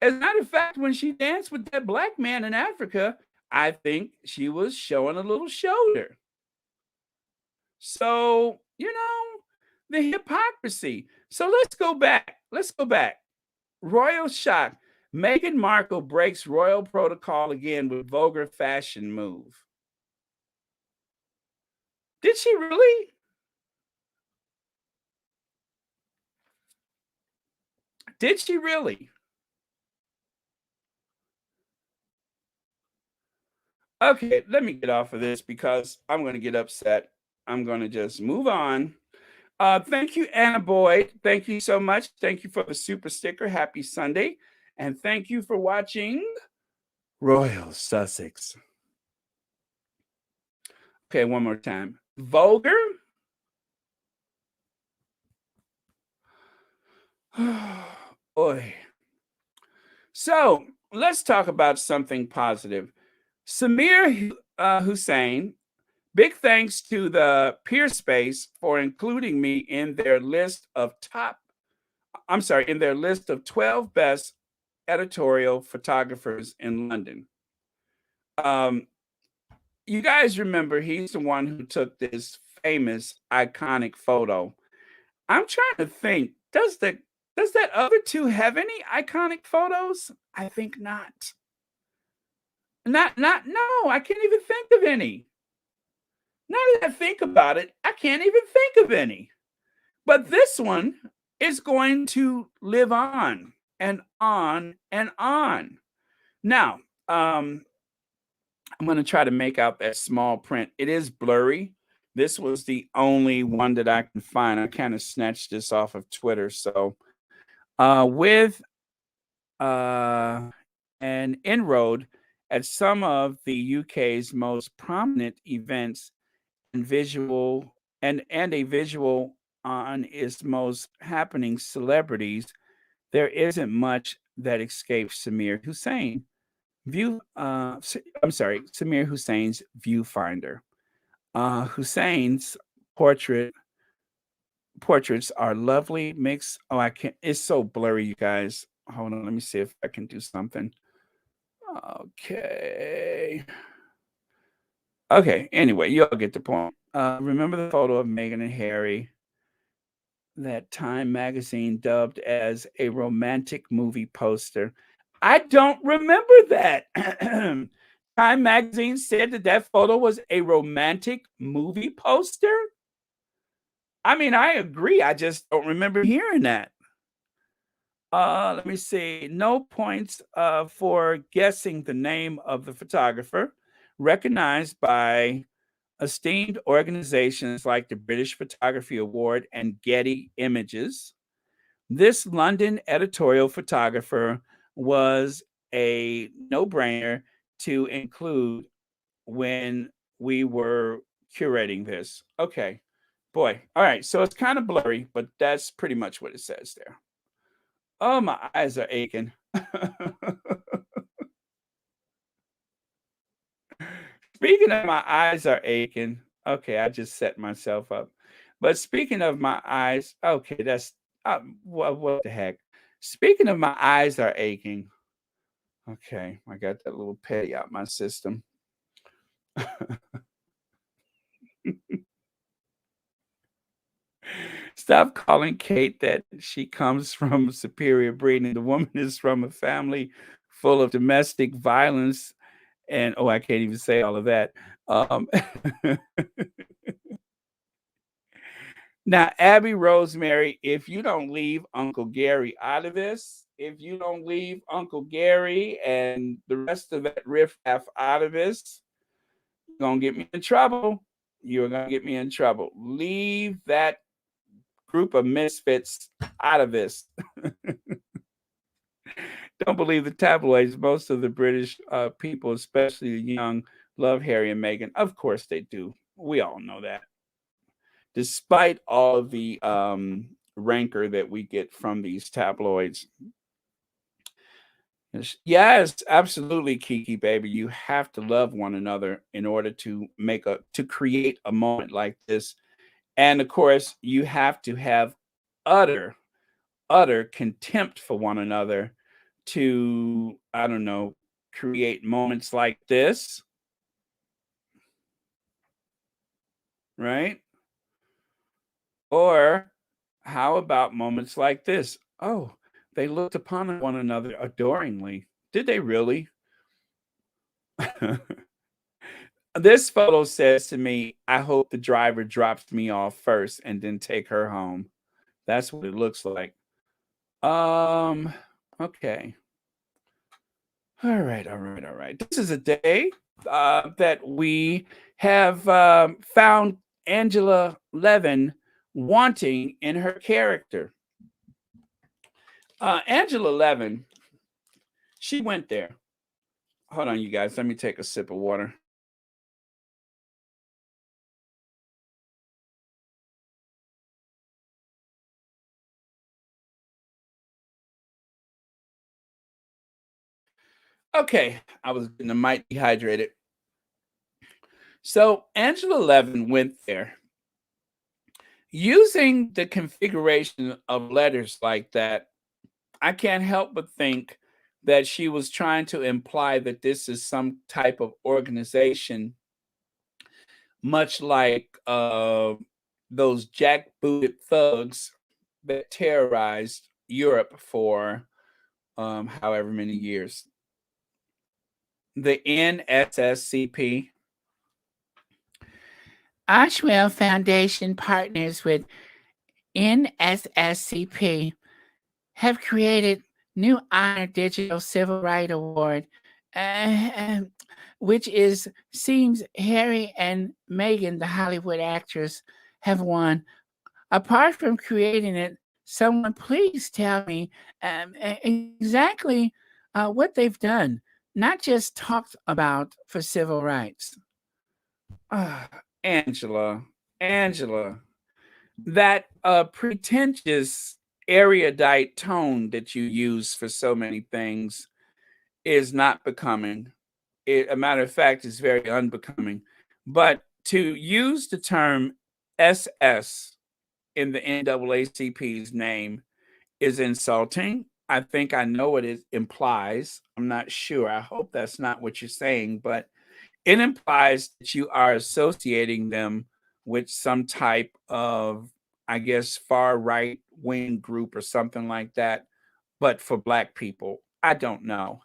Speaker 1: As a matter of fact, when she danced with that black man in Africa, I think she was showing a little shoulder. So, the hypocrisy. So let's go back. Let's go back. Royal shock. Meghan Markle breaks royal protocol again with vulgar fashion move. Did she really? Did she really? Okay, let me get off of this because I'm going to get upset. I'm going to just move on. Thank you, Anna Boyd. Thank you so much. Thank you for the super sticker. Happy Sunday. And thank you for watching Royal Sussex. Okay, one more time. Vulgar? Oy. So let's talk about something positive. Samir Hussein, big thanks to the Peer Space for including me in their list of in their list of 12 best editorial photographers in London. You guys remember he's the one who took this famous iconic photo. I'm trying to think, does that other two have any iconic photos? I think not. No, I can't even think of any. Now that I think about it, I can't even think of any. But this one is going to live on and on and on. Now, I'm going to try to make out that small print. It is blurry. This was the only one that I can find. I kind of snatched this off of Twitter. So, with an inroad at some of the UK's most prominent events and a visual on its most happening celebrities, there isn't much that escapes Samir Hussein's viewfinder. Hussein's portrait portraits are lovely mix. Oh, I can't. It's so blurry, you guys. Hold on. Let me see if I can do something. Okay. Okay. Anyway, you all get the point. Remember the photo of Meghan and Harry that Time magazine dubbed as a romantic movie poster? I don't remember that. Time magazine said that that photo was a romantic movie poster. I mean, I agree. I just don't remember hearing that. Let me see. No points for guessing the name of the photographer, recognized by esteemed organizations like the British Photography Award and Getty Images. This London editorial photographer was a no-brainer to include when we were curating this. Okay. Boy. All right. So it's kind of blurry, but that's pretty much what it says there. Oh, my eyes are aching. Speaking of my eyes are aching. Okay, I just set myself up. But speaking of my eyes, okay, that's what the heck. Speaking of my eyes are aching. Okay, I got that little petty out my system. Stop calling Kate that she comes from superior breeding. The woman is from a family full of domestic violence. And oh, I can't even say all of that. Um, Now, Abby Rosemary, if you don't leave Uncle Gary out of this, if you don't leave Uncle Gary and the rest of that riffraff out of this, you're going to get me in trouble. You're going to get me in trouble. Leave that group of misfits out of this. Don't believe the tabloids. Most of the British people, especially the young, love Harry and Meghan. Of course they do. We all know that. Despite all of the rancor that we get from these tabloids. Yes, absolutely, Kiki baby. You have to love one another in order to create a moment like this And of course, you have to have utter, utter contempt for one another to, I don't know, create moments like this, right? Or how about moments like this? Oh, they looked upon one another adoringly. Did they really? This photo says to me, I hope the driver drops me off first and then take her home. That's what it looks like. Um, okay. All right, all right, all right. This is a day that we have found Angela Levin wanting in her character. Angela Levin, she went there. Hold on, you guys. Let me take a sip of water. Okay, I was getting a mite dehydrated. So Angela Levin went there using the configuration of letters like that. I can't help but think that she was trying to imply that this is some type of organization, much like those jackbooted thugs that terrorized Europe for however many years. The NSSCP. Oswell Foundation partners with NSSCP have created new Honor Digital Civil Rights Award, uh, which is seems Harry and Meghan, the Hollywood actress, have won. Apart from creating it, someone please tell me exactly what they've done, not just talked about for civil rights. Ah, Angela, Angela, that pretentious, erudite tone that you use for so many things is not becoming. A matter of fact, it's very unbecoming. But to use the term SS in the NAACP's name is insulting. I think I know what it implies. I'm not sure. I hope that's not what you're saying, but it implies that you are associating them with some type of, I guess, far right wing group or something like that, but for black people. I don't know.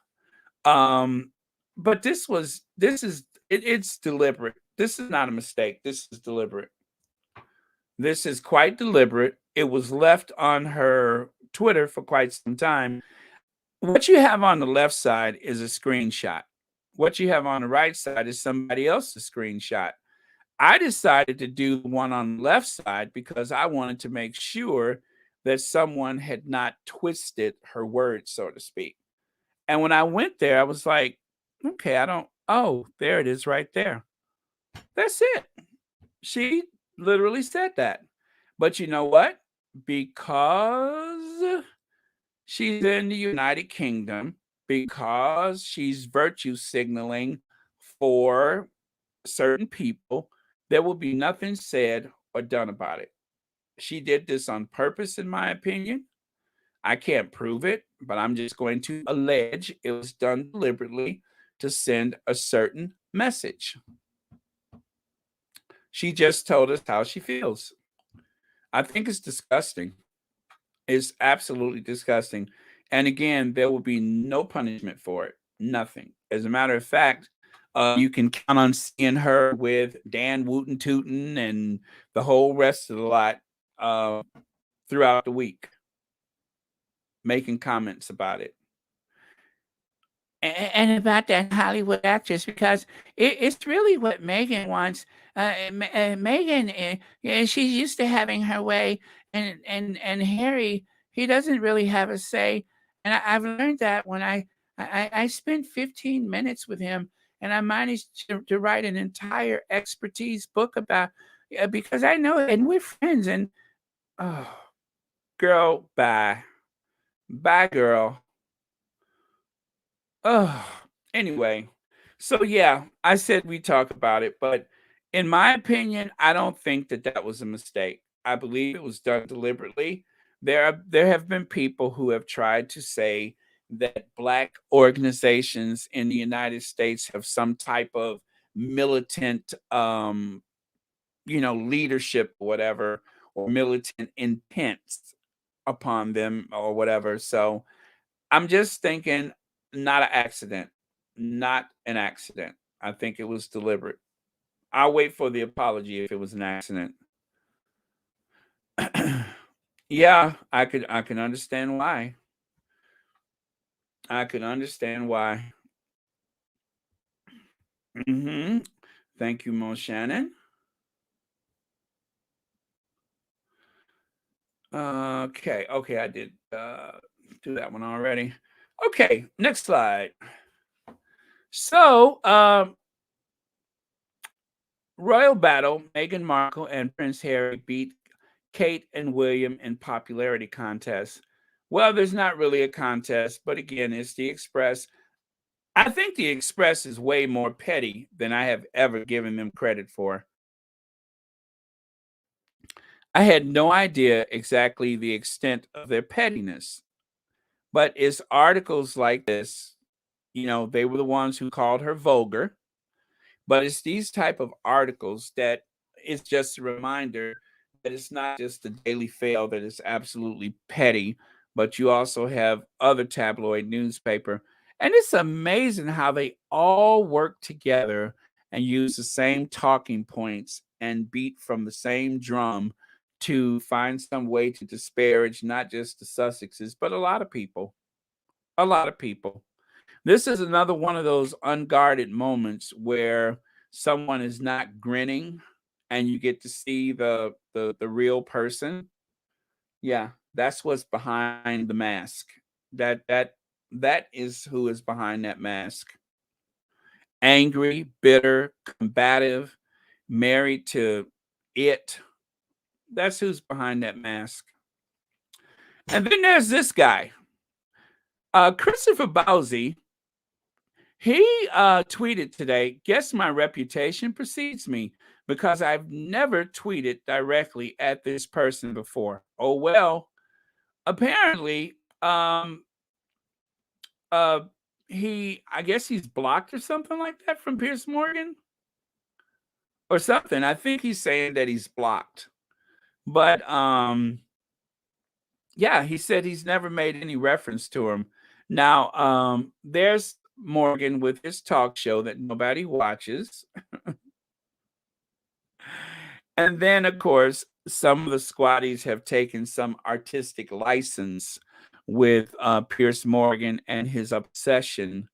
Speaker 1: Um, but it's deliberate. This is not a mistake. This is deliberate. This is quite deliberate. It was left on her Twitter for quite some time. What you have on the left side is a screenshot. What you have on the right side is somebody else's screenshot. I decided to do the one on the left side because I wanted to make sure that someone had not twisted her words, so to speak. And when I went there, I was like, okay, I don't, oh, there it is right there. That's it. She literally said that. But you know what? Because she's in the United Kingdom, because she's virtue signaling for certain people, there will be nothing said or done about it. She did this on purpose, in my opinion. I can't prove it, but I'm just going to allege it was done deliberately to send a certain message. She just told us how she feels. I think it's disgusting. It's absolutely disgusting. And again, there will be no punishment for it. Nothing. As a matter of fact, you can count on seeing her with Dan Wooten Tootin and the whole rest of the lot throughout the week, making comments about it. And about that Hollywood actress, because it's really what Meghan wants. Meghan, yeah, she's used to having her way, and Harry, he doesn't really have a say. And I've learned that when I spent 15 minutes with him, and I managed to write an entire expertise book about, because I know, and we're friends. And oh, girl, bye, bye, girl. Oh, anyway, so yeah, I said we talk about it, but In my opinion, I don't think that that was a mistake. I believe it was done deliberately. There have been people who have tried to say that black organizations in the United States have some type of militant, leadership or whatever, or militant intents upon them or whatever. So I'm just thinking, not an accident, not an accident. I think it was deliberate. I'll wait for the apology if it was an accident. Yeah, I can understand why. I can understand why. Mhm. Thank you, Mo Shannon. Okay, okay, I did do that one already. Okay, next slide. So, royal battle: Meghan Markle and Prince Harry beat Kate and William in popularity contest. Well, there's not really a contest, but again, it's the Express. I think the Express is way more petty than I have ever given them credit for. I had no idea exactly the extent of their pettiness, but it's articles like this, they were the ones who called her vulgar. But it's these type of articles that it's just a reminder that it's not just the Daily Fail that is absolutely petty, but you also have other tabloid newspaper. And it's amazing how they all work together and use the same talking points and beat from the same drum to find some way to disparage not just the Sussexes, but a lot of people. A lot of people. This is another one of those unguarded moments where someone is not grinning and you get to see the real person. Yeah, that's what's behind the mask. That is who is behind that mask. Angry, bitter, combative, married to it. That's who's behind that mask. And then there's this guy, Christopher Bowsey. He tweeted today, guess my reputation precedes me because I've never tweeted directly at this person before. Oh, well, apparently, uh, I guess he's blocked or something like that from Pierce Morgan or something. I think he's saying that he's blocked. But yeah, he said he's never made any reference to him. Now, there's Morgan with his talk show that nobody watches. And then, of course, some of the squatties have taken some artistic license with Pierce Morgan and his obsession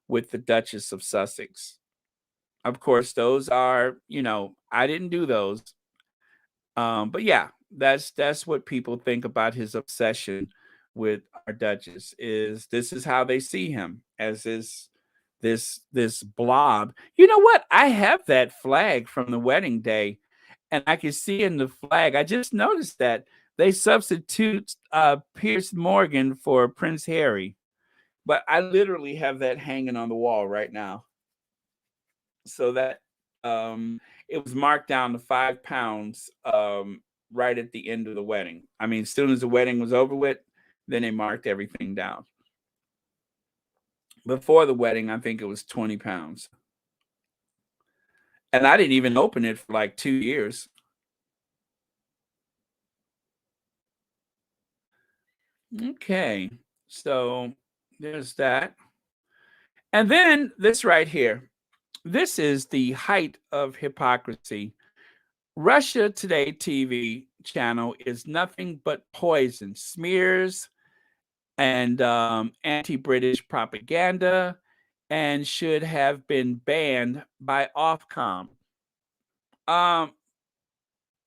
Speaker 1: with the Duchess of Sussex. Of course, those are, I didn't do those. But yeah, that's what people think about his obsession with our Duchess. This is how they see him, as this blob. You know what? I have that flag from the wedding day, and I can see in the flag. I just noticed that they substitute Pierce Morgan for Prince Harry, but I literally have that hanging on the wall right now. So that it was marked down to 5 pounds right at the end of the wedding. I mean, as soon as the wedding was over with, then they marked everything down. Before the wedding, I think it was 20 pounds. And I didn't even open it for like 2 years. Okay. So there's that. And then this right here. This is the height of hypocrisy. Russia Today TV channel is nothing but poison, smears, and anti-British propaganda, and should have been banned by Ofcom. Um,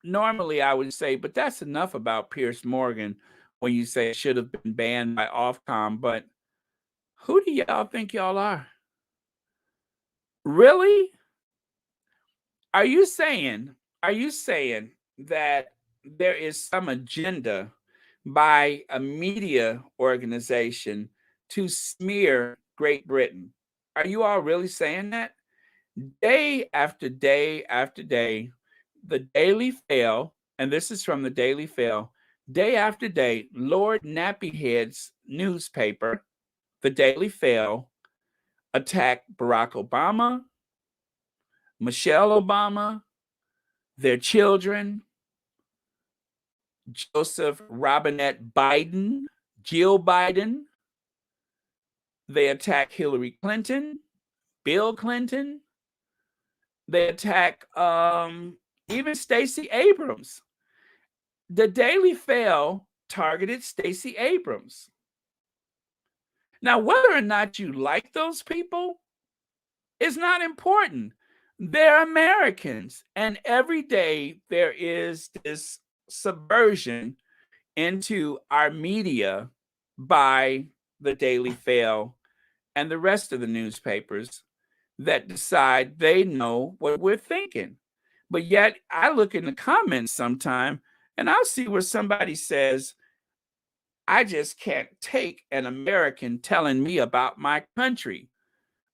Speaker 1: Normally I would say, but that's enough about Pierce Morgan when you say it should have been banned by Ofcom. But who do y'all think y'all are? Really? Are you saying, are you saying that there is some agenda by a media organization to smear Great Britain? Are you all really saying that? Day after day after day, the Daily Fail, and this is from the Daily Fail, day after day, Lord Nappyhead's newspaper, the Daily Fail, attacked Barack Obama, Michelle Obama, their children, Joseph Robinette Biden, Jill Biden. They attack Hillary Clinton, Bill Clinton. They attack even Stacey Abrams. The Daily Fail targeted Stacey Abrams. Now, whether or not you like those people is not important. They're Americans. And every day there is this subversion into our media by the Daily Fail and the rest of the newspapers that decide they know what we're thinking. But yet I look in the comments sometime and I'll see where somebody says, I just can't take an American telling me about my country.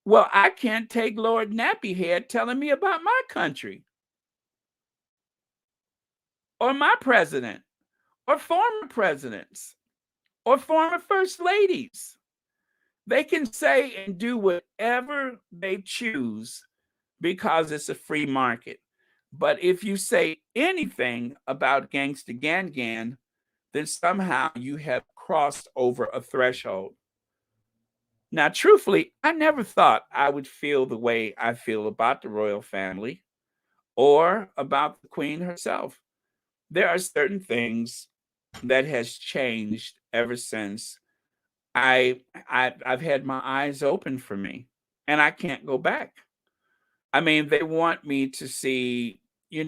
Speaker 1: Well, I can't take Lord Nappyhead telling me about my country or my president or former presidents or former first ladies. They can say and do whatever they choose because it's a free market. But if you say anything about Gangsta Gan, then somehow you have crossed over a threshold. Now, truthfully, I never thought I would feel the way I feel about the royal family or about the queen herself. There are certain things that has changed ever since I've had my eyes open for me, and I can't go back. I mean, they want me to see,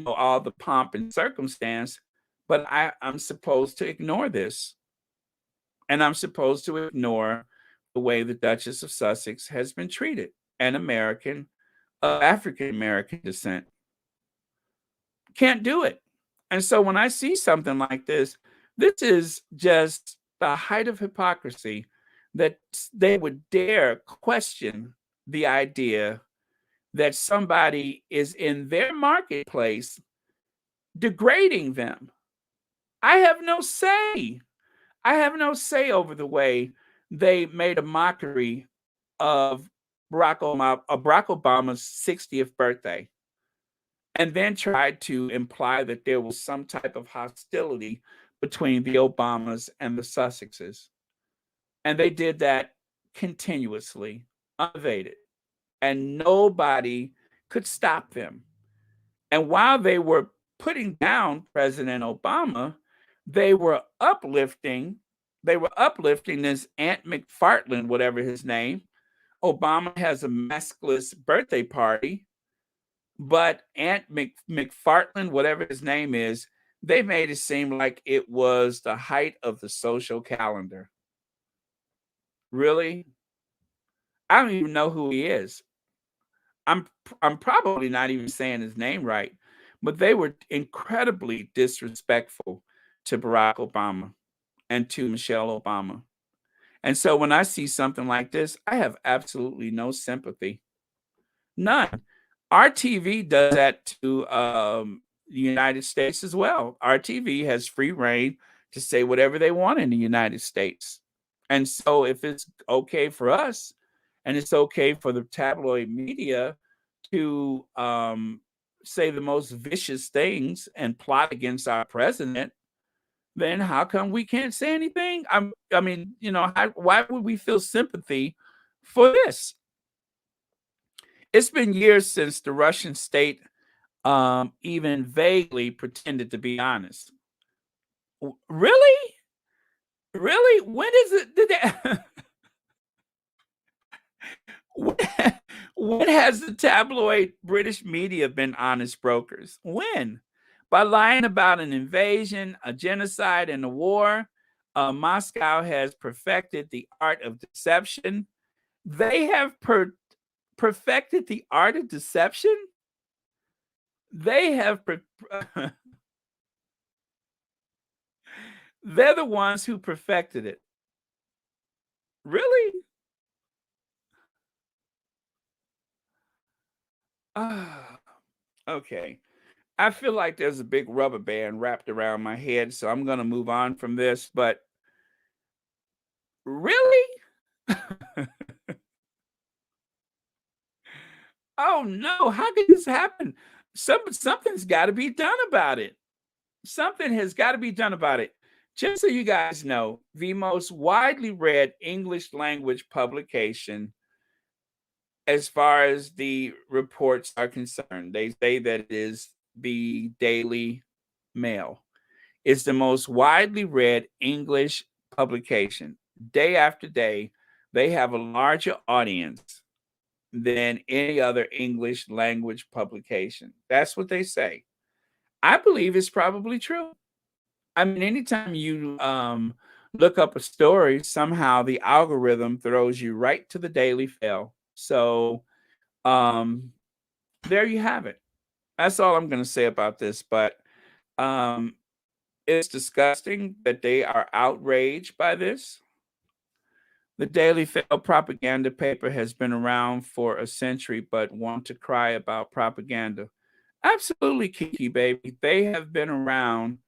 Speaker 1: all the pomp and circumstance, but I'm supposed to ignore this. And I'm supposed to ignore the way the Duchess of Sussex has been treated, an American of African American descent. Can't do it. And so when I see something like this is just the height of hypocrisy that they would dare question the idea that somebody is in their marketplace degrading them. I have no say. I have no say over the way they made a mockery of Barack Obama's 60th birthday and then tried to imply that there was some type of hostility between the Obamas and the Sussexes. And they did that continuously, unabated, and nobody could stop them. And while they were putting down President Obama, they were uplifting this Aunt McFartland, whatever his name. Obama has a maskless birthday party, but Aunt McFartland, whatever his name is, they made it seem like it was the height of the social calendar. Really? I don't even know who he is. I'm probably not even saying his name right, but they were incredibly disrespectful to Barack Obama and to Michelle Obama. And so when I see something like this, I have absolutely no sympathy. None. Our TV does that to the United States as well. Our TV has free reign to say whatever they want in the United States. And so if it's okay for us and it's okay for the tabloid media to say the most vicious things and plot against our president, then how come we can't say anything? I mean, why would we feel sympathy for this? It's been years since the Russian state even vaguely pretended to be honest. Really? Really? When is it? Did that? When has the tabloid British media been honest brokers? When? By lying about an invasion, a genocide, and a war. Moscow has perfected the art of deception. They have perfected the art of deception. They have. They're the ones who perfected it. Really? Ah, okay. I feel like there's a big rubber band wrapped around my head, so I'm gonna move on from this, but really? Oh, no, how could this happen? Something's gotta be done about it. Something has gotta be done about it. Just so you guys know, the most widely read English language publication as far as the reports are concerned, they say that it is the Daily Mail. It's the most widely read English publication. Day after day, they have a larger audience than any other English language publication. That's what they say. I believe it's probably true. I mean, anytime you look up a story, somehow the algorithm throws you right to the Daily Mail. So um, there you have it. That's all I'm going to say about this. But um, it's disgusting that they are outraged by this. The Daily Mail propaganda paper has been around for a century, but want to cry about propaganda. Absolutely, Kiki baby. They have been around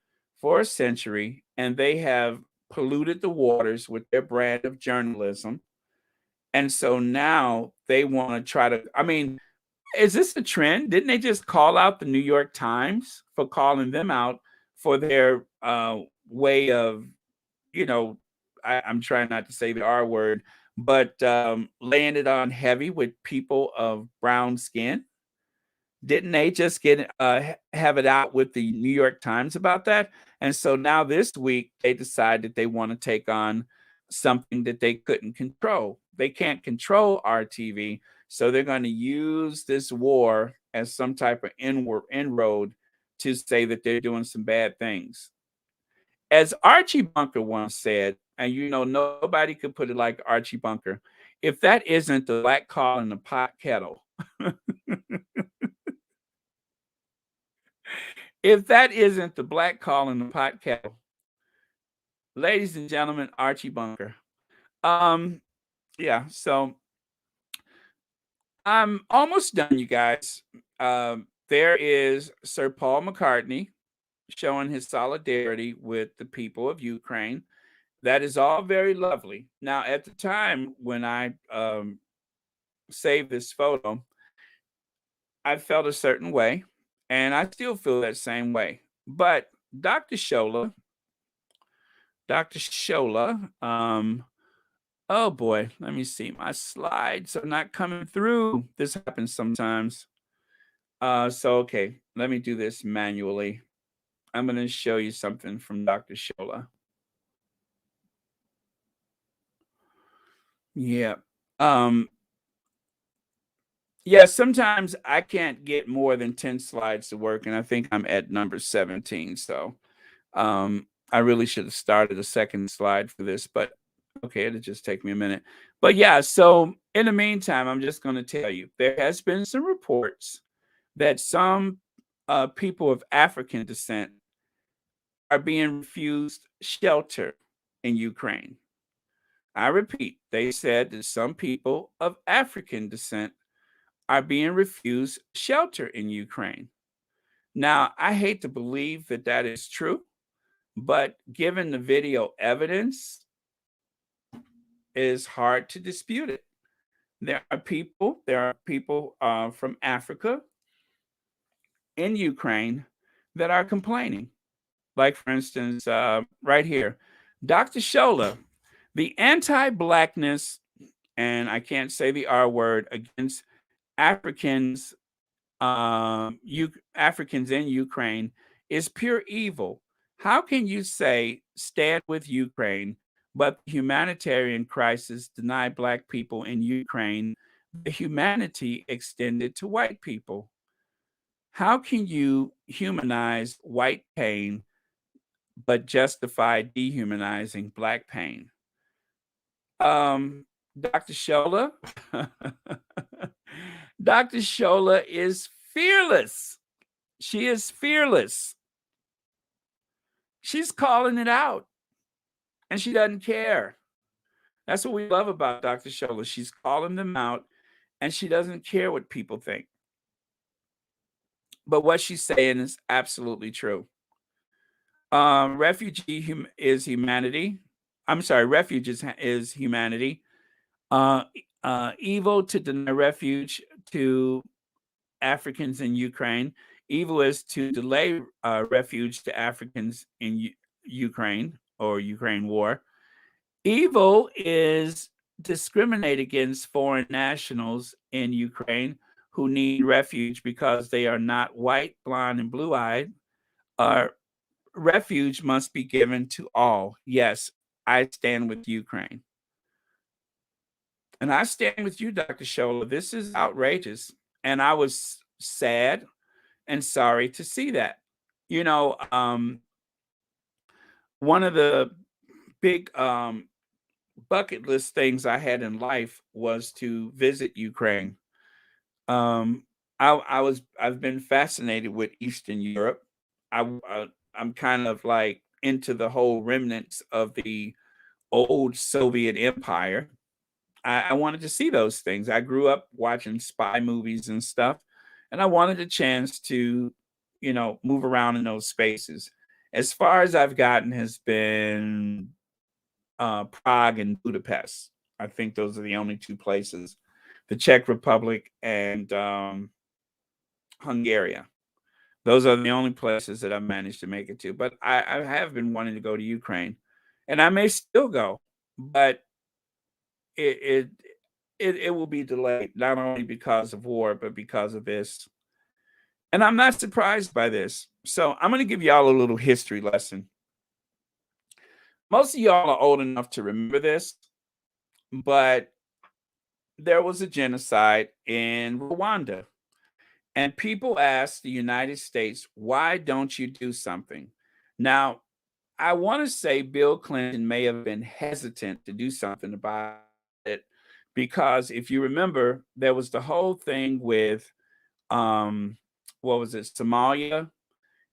Speaker 1: for a century and they have polluted the waters with their brand of journalism. And so now they want to try to, I mean, is this a trend? Didn't they just call out the New York Times for calling them out for their way of, you know, I'm trying not to say the R word, but laying it on heavy with people of brown skin? Didn't they just get have it out with the New York Times about that? And so now this week they decide that they want to take on something that they couldn't control. They can't control RTV, so they're going to use this war as some type of inroad to say that they're doing some bad things. As Archie Bunker once said, and you know nobody could put it like Archie Bunker, if that isn't the black call in the pot kettle, if that isn't the black call in the pot kettle, ladies and gentlemen, Archie Bunker. Um, yeah, so I'm almost done, you guys. There is Sir Paul McCartney showing his solidarity with the people of Ukraine. That is all very lovely. Now, at the time when I saved this photo, I felt a certain way, and I still feel that same way. But Dr. Shola, Dr. Shola, oh boy, let me see. My slides are not coming through. This happens sometimes. So okay, let me do this manually. I'm going to show you something from Dr. Shola. Yeah. Um, yeah, sometimes I can't get more than 10 slides to work, and I think I'm at number 17. So I really should have started a second slide for this, but okay, it'll just take me a minute. But yeah, so in the meantime, I'm just going to tell you there has been some reports that some people of African descent are being refused shelter in Ukraine. I repeat, they said that some people of African descent are being refused shelter in Ukraine. Now, I hate to believe that that is true, but given the video evidence, it is hard to dispute it. There are people from Africa in Ukraine that are complaining. Like, for instance, right here, Dr. Shola, the anti Blackness, and I can't say the R word, against Africans, Africans in Ukraine is pure evil. How can you say stand with Ukraine, but the humanitarian crisis deny Black people in Ukraine the humanity extended to white people? How can you humanize white pain but justify dehumanizing Black pain? Dr. Shola, Dr. Shola is fearless. She is fearless. She's calling it out and she doesn't care. That's what we love about Dr. Shola. She's calling them out and she doesn't care what people think. but what she's saying is absolutely true. Is humanity. I'm sorry, refuge is humanity. Uh, Evil to deny refuge to Africans in Ukraine. Evil is to delay refuge to Africans in Ukraine or Ukraine war. Evil is discriminate against foreign nationals in Ukraine who need refuge because they are not white, blonde, and blue eyed. Refuge must be given to all. Yes, I stand with Ukraine. And I stand with you, Dr. Shola. This is outrageous. And I was sad and sorry to see that. You know, one of the big bucket list things I had in life was to visit Ukraine. Um, I've been fascinated with Eastern Europe. I'm kind of like into the whole remnants of the old Soviet Empire. I wanted to see those things. I grew up watching spy movies and stuff, and I wanted a chance to, move around in those spaces. As far as I've gotten has been Prague and Budapest. I think those are the only two places. The Czech Republic and Hungary. Those are the only places that I've managed to make it to. But I have been wanting to go to Ukraine, and I may still go, but it it will be delayed not only because of war, but because of this. And I'm not surprised by this. So I'm going to give y'all a little history lesson. Most of y'all are old enough to remember this, but there was a genocide in Rwanda. And people asked the United States, why don't you do something? Now, I want to say Bill Clinton may have been hesitant to do something about it because if you remember, there was the whole thing with what was it, Somalia,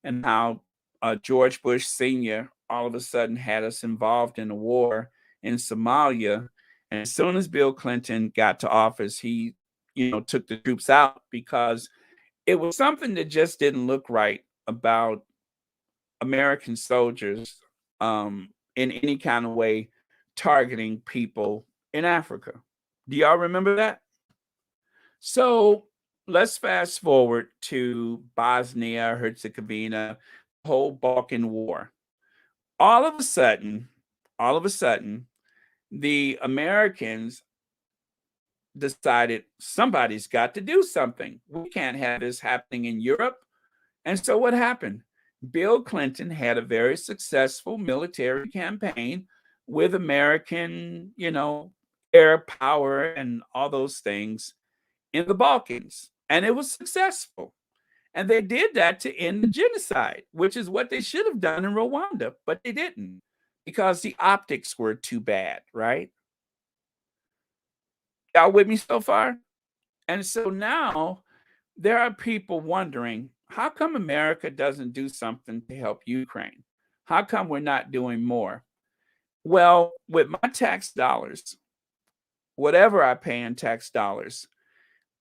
Speaker 1: and how George Bush Sr. all of a sudden had us involved in a war in Somalia. And as soon as Bill Clinton got to office, he, took the troops out because it was something that just didn't look right about American soldiers in any kind of way targeting people in Africa. Do y'all remember that? So let's fast forward to Bosnia, Herzegovina, the whole Balkan War. All of a sudden, the Americans decided somebody's got to do something. We can't have this happening in Europe. And so what happened? Bill Clinton had a very successful military campaign with American, air power and all those things in the Balkans. And it was successful. And they did that to end the genocide, which is what they should have done in Rwanda, but they didn't because the optics were too bad, right? Y'all with me so far? And so now there are people wondering, how come America doesn't do something to help Ukraine? How come we're not doing more? Well, with my tax dollars, whatever I pay in tax dollars,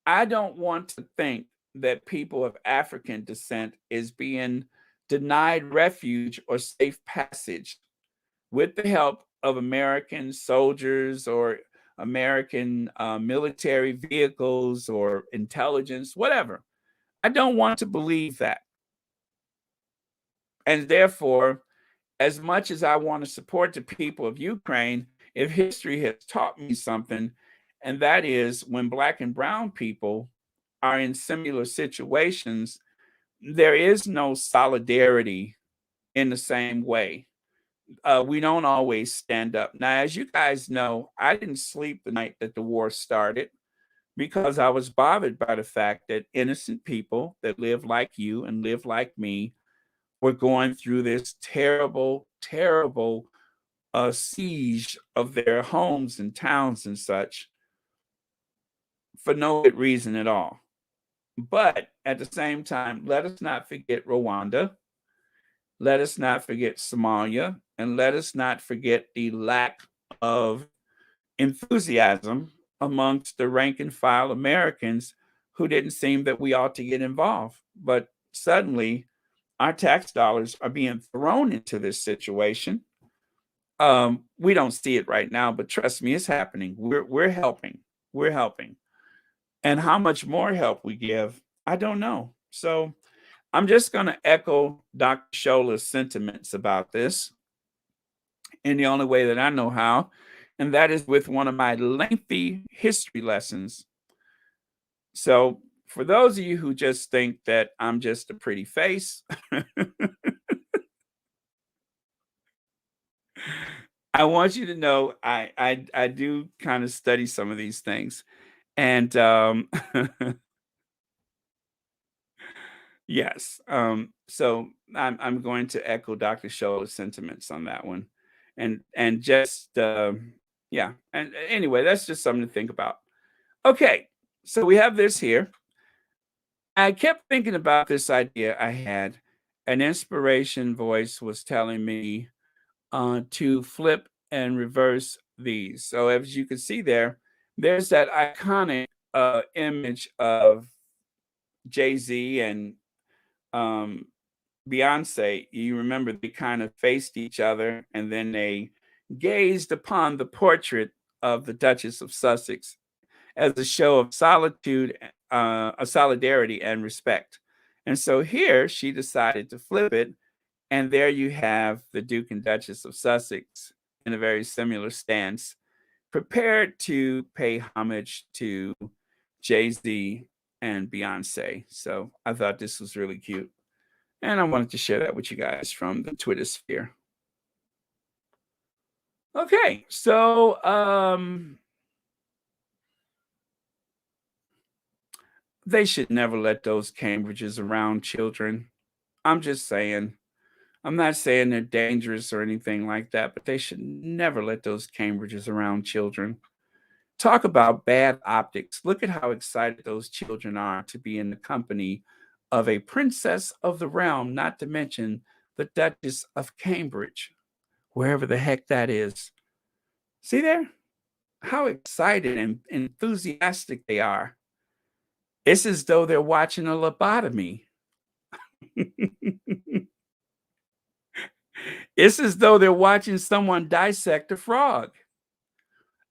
Speaker 1: I don't want to think that people of African descent is being denied refuge or safe passage with the help of American soldiers or American military vehicles or intelligence, whatever. I don't want to believe that. And therefore, as much as I want to support the people of Ukraine, if history has taught me something, and that is when Black and Brown people are in similar situations, there is no solidarity in the same way. We don't always stand up. Now, as you guys know, I didn't sleep the night that the war started because I was bothered by the fact that innocent people that live like you and live like me were going through this terrible, terrible siege of their homes and towns and such for no good reason at all. But at the same time, let us not forget Rwanda. Let us not forget Somalia. And let us not forget the lack of enthusiasm amongst the rank and file Americans who didn't seem that we ought to get involved. But suddenly our tax dollars are being thrown into this situation. We don't see it right now, but trust me, it's happening. We're helping. We're helping. And how much more help we give, I don't know. So I'm just going to echo Dr. Shola's sentiments about this in the only way that I know how, and that is with one of my lengthy history lessons. So for those of you who just think that I'm just a pretty face, I want you to know I do kind of study some of these things. And yes, so I'm going to echo Dr. Show's sentiments on that one. And just yeah, and anyway, that's just something to think about. Okay, so we have this here. I kept thinking about this idea I had. An inspiration voice was telling me to flip and reverse these. So as you can see there, there's that iconic image of Jay-Z and um, Beyonce. You remember they kind of faced each other and then they gazed upon the portrait of the Duchess of Sussex as a show of solitude, a solidarity and respect. And so here she decided to flip it, and there you have the Duke and Duchess of Sussex in a very similar stance, prepared to pay homage to Jay-Z and Beyonce. So I thought this was really cute. And I wanted to share that with you guys from the Twitter sphere. Okay, so they should never let those Cambridges around children. I'm just saying. I'm not saying they're dangerous or anything like that, but they should never let those Cambridges around children. Talk about bad optics. Look at how excited those children are to be in the company of a princess of the realm, not to mention the Duchess of Cambridge, wherever the heck that is. See there? How excited and enthusiastic they are. It's as though they're watching a lobotomy. It's as though they're watching someone dissect a frog.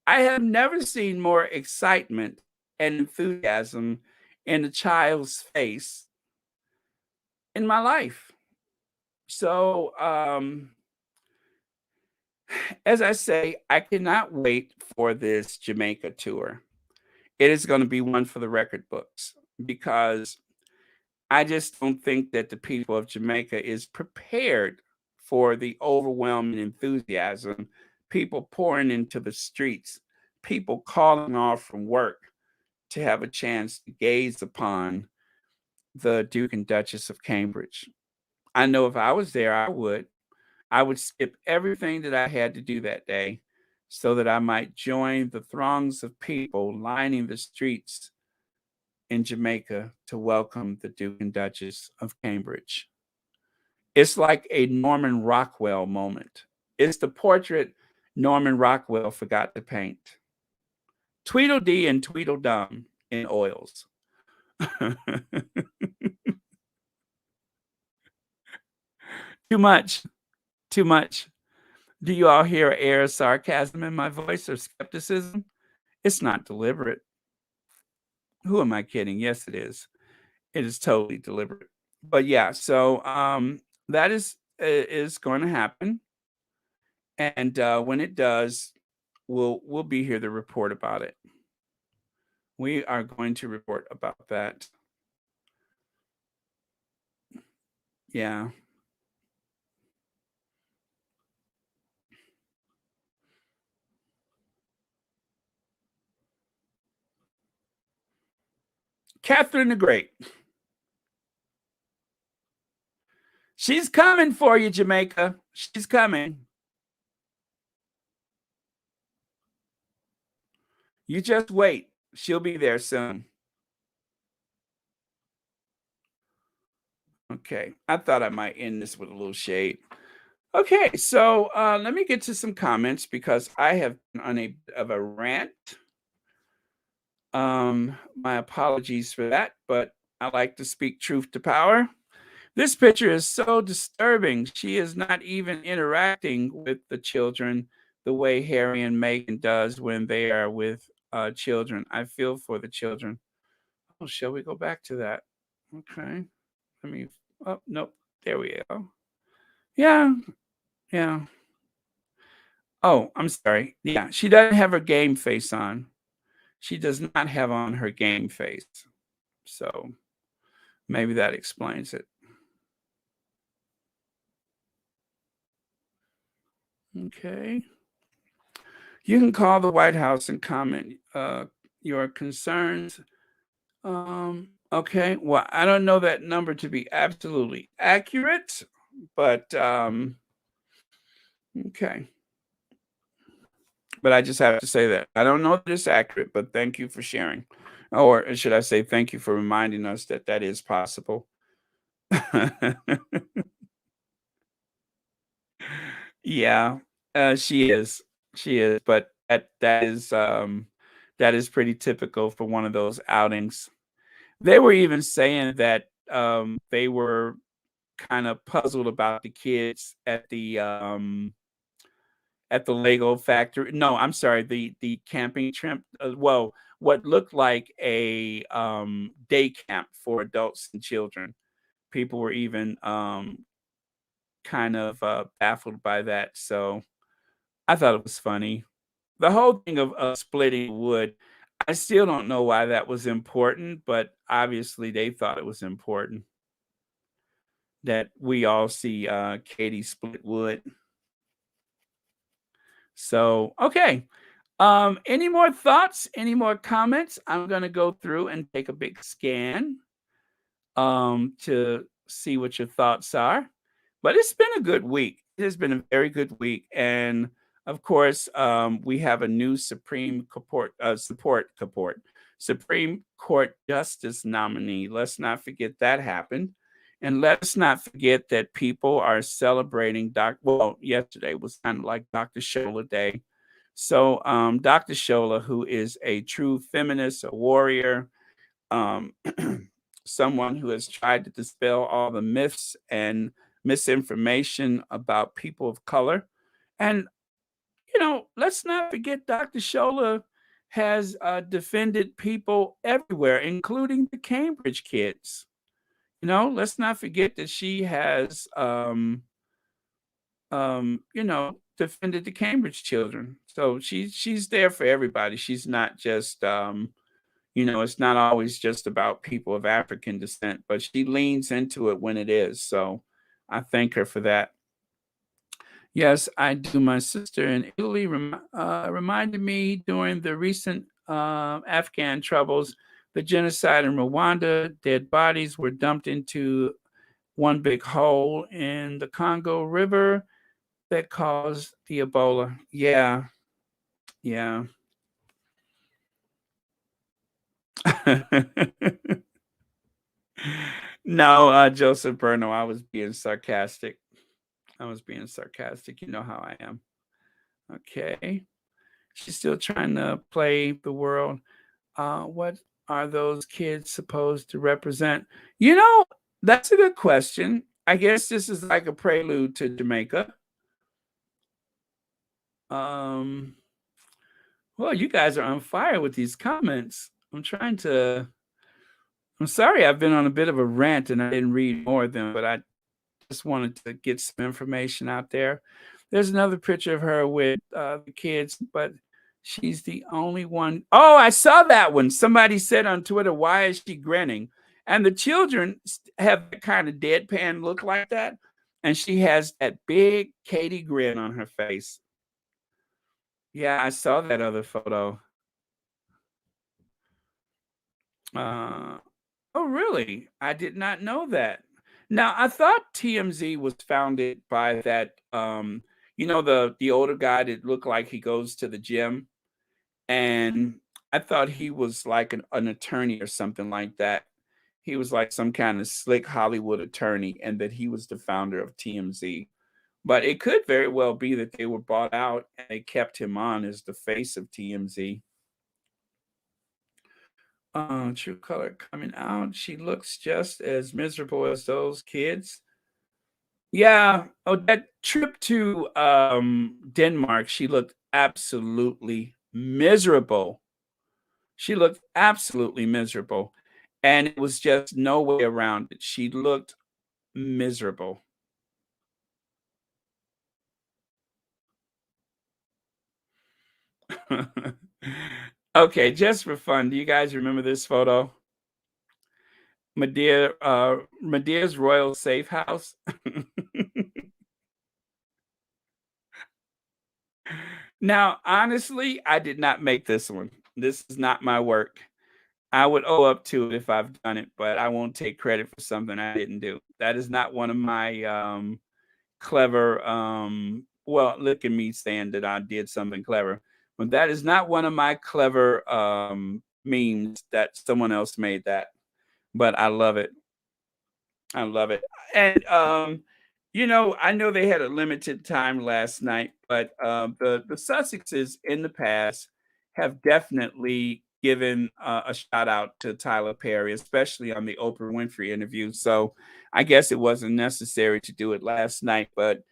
Speaker 1: I have never seen more excitement and enthusiasm in a child's face in my life. So, as I say, I cannot wait for this Jamaica tour. It is going to be one for the record books because I just don't think that the people of Jamaica is prepared for the overwhelming enthusiasm, people pouring into the streets, people calling off from work to have a chance to gaze upon the Duke and Duchess of Cambridge. I know if I was there, I would. I would skip everything that I had to do that day so that I might join the throngs of people lining the streets in Jamaica to welcome the Duke and Duchess of Cambridge. It's like a Norman Rockwell moment. It's the portrait Norman Rockwell forgot to paint. Tweedledee and Tweedledum in oils. Too much. Too much. Do you all hear an air of sarcasm in my voice or skepticism? It's not deliberate. Who am I kidding? Yes, it is. It is totally deliberate. But yeah, so that is going to happen, and when it does, we'll be here to report about it. We are going to report about that. Yeah. Catherine the Great. She's coming for you, Jamaica. She's coming. You just wait. She'll be there soon. Okay. I thought I might end this with a little shade. Okay, so let me get to some comments because I have been on a bit of a rant. My apologies for that, but I like to speak truth to power. This picture is so disturbing. She is not even interacting with the children the way Harry and Meghan does when they are with children. I feel for the children. Oh, shall we go back to that? Okay. Let me. Oh, nope. There we go. Yeah. Yeah. Oh, I'm sorry. Yeah. She doesn't have her game face on. She does not have on her game face. So maybe that explains it. Okay. You can call the White House and comment your concerns. Okay. Well, I don't know that number to be absolutely accurate, but okay. But I just have to say that I don't know if it's accurate, but thank you for sharing. Or should I say, thank you for reminding us that that is possible. Yeah, she is. She is, but that is pretty typical for one of those outings. They were even saying that, they were kinda puzzled about the kids at the Lego factory. No, I'm sorry, the camping trip, well, what looked like a, day camp for adults and children. People were even, kind of, baffled by that, so I thought it was funny. The whole thing of splitting wood, I still don't know why that was important, but obviously they thought it was important that we all see, Katie split wood. So, okay. Any more thoughts? Any more comments? I'm gonna go through and take a big scan, to see what your thoughts are. But it's been a good week. It has been a very good week, and of course, we have a new Supreme Court Justice nominee. Let's not forget that happened, and let's not forget that people are celebrating Well, yesterday was kind of like Dr. Shola Day. So, Dr. Shola, who is a true feminist, a warrior, um, someone who has tried to dispel all the myths and misinformation about people of color. And, let's not forget Dr. Shola has defended people everywhere, including the Cambridge kids. Let's not forget that she has, defended the Cambridge children. So she's there for everybody. She's not just, it's not always just about people of African descent, but she leans into it when it is. So I thank her for that. Yes, I do. My sister in Italy reminded me during the recent Afghan troubles, the genocide in Rwanda, dead bodies were dumped into one big hole in the Congo River that caused the Ebola. Yeah, yeah. No, Joseph Bruno, I was being sarcastic. I was being sarcastic. You know how I am. Okay. She's still trying to play the world. What are those kids supposed to represent? You know, that's a good question. I guess this is like a prelude to Jamaica. Um, well, you guys are on fire with these comments. I'm sorry I've been on a bit of a rant and I didn't read more of them, but I just wanted to get some information out there. There's another picture of her with the kids, but she's the only one. Oh, I saw that one. Somebody said on Twitter, "Why is she grinning?" And the children have that kind of deadpan look like that, and she has that big Katie grin on her face. Yeah, I saw that other photo. Uh, oh, really? I did not know that. Now, I thought TMZ was founded by that, the older guy that looked like he goes to the gym, and I thought he was like an attorney or something like that. He was like some kind of slick Hollywood attorney, and that he was the founder of TMZ. But it could very well be that they were bought out and they kept him on as the face of TMZ. True color coming out. She looks just as miserable as those kids. Yeah. Oh, that trip to Denmark, she looked absolutely miserable. She looked absolutely miserable. And it was just no way around it. She looked miserable. Okay, just for fun, do you guys remember this photo? Medea's Royal Safe House. Now, honestly, I did not make this one. This is not my work. I would owe up to it if I've done it, but I won't take credit for something I didn't do. That is not one of my clever well, look at me saying that I did something clever, but that is not one of my clever memes that someone else made that. But I love it. I love it. And, I know they had a limited time last night, but the Sussexes in the past have definitely given a shout out to Tyler Perry, especially on the Oprah Winfrey interview. So I guess it wasn't necessary to do it last night. But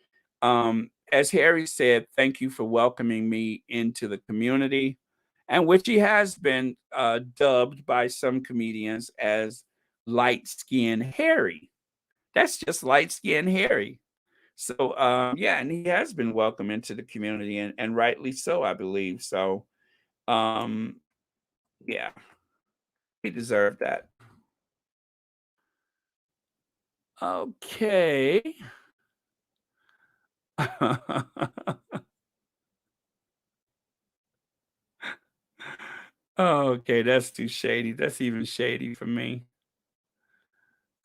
Speaker 1: as Harry said, thank you for welcoming me into the community, and which he has been dubbed by some comedians as light skinned Harry. That's just light skinned Harry. So yeah, and he has been welcome into the community, and rightly so, I believe. So um yeah, he deserved that. Okay. Okay, that's too shady. That's even shady for me.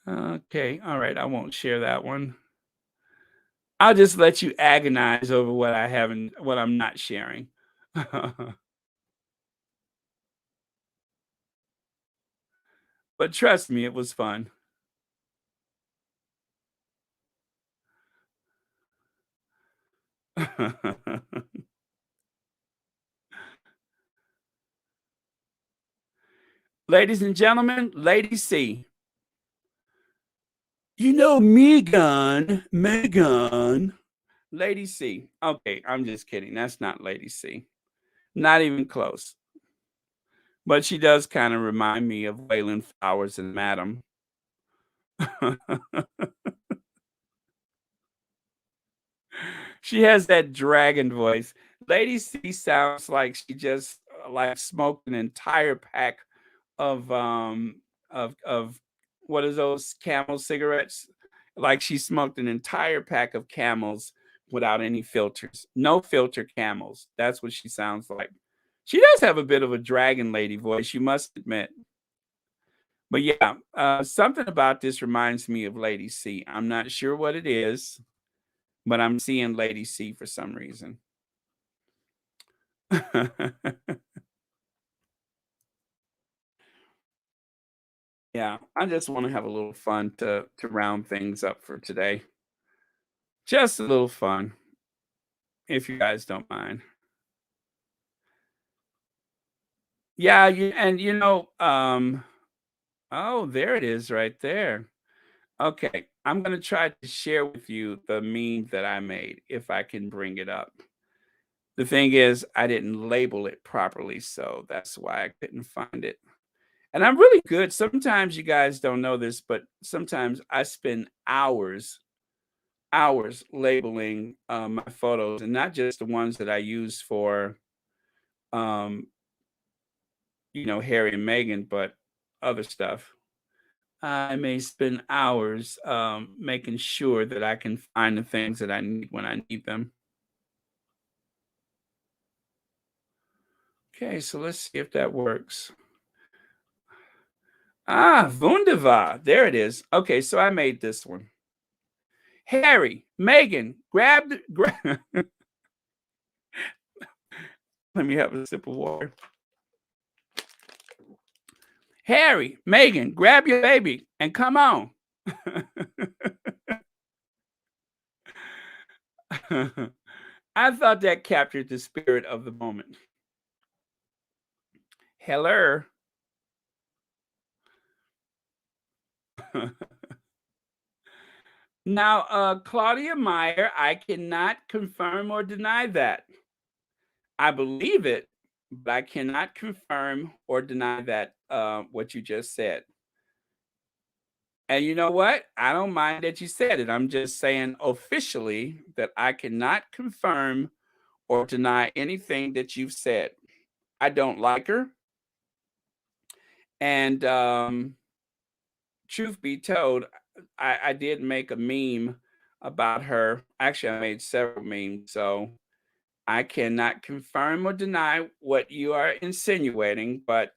Speaker 1: Okay, all right, I won't share that one. I'll just let you agonize over what I'm not sharing. But trust me, it was fun. Ladies and gentlemen, Lady C. Megan. Lady C. Okay, I'm just kidding. That's not Lady C. Not even close. But she does kind of remind me of Waylon Flowers and Madam. She has that dragon voice. Lady C sounds like she just like smoked an entire pack of what is those Camel cigarettes? Like she smoked an entire pack of Camels without any filters. No filter Camels. That's what she sounds like. She does have a bit of a dragon lady voice, you must admit. But yeah, something about this reminds me of Lady C. I'm not sure what it is, but I'm seeing Lady C for some reason. Yeah, I just want to have a little fun to round things up for today. Just a little fun, if you guys don't mind. Yeah, oh, there it is right there. Okay, I'm gonna try to share with you the meme that I made if I can bring it up. The thing is, I didn't label it properly, so that's why I couldn't find it. And I'm really good. Sometimes you guys don't know this, but sometimes I spend hours labeling my photos, and not just the ones that I use for, um, Harry and Meghan, but other stuff. I may spend hours making sure that I can find the things that I need when I need them. Okay, so let's see if that works. Ah, wunderbar. There it is. Okay, so I made this one. Harry, Meghan, let me have a sip of water. Harry, Meghan, grab your baby and come on. I thought that captured the spirit of the moment. Hello. Now, Claudia Meyer, I cannot confirm or deny that. I believe it, but I cannot confirm or deny that, what you just said. And you know what? I don't mind that you said it. I'm just saying officially that I cannot confirm or deny anything that you've said. I don't like her. And truth be told, I did make a meme about her. Actually, I made several memes. So I cannot confirm or deny what you are insinuating. But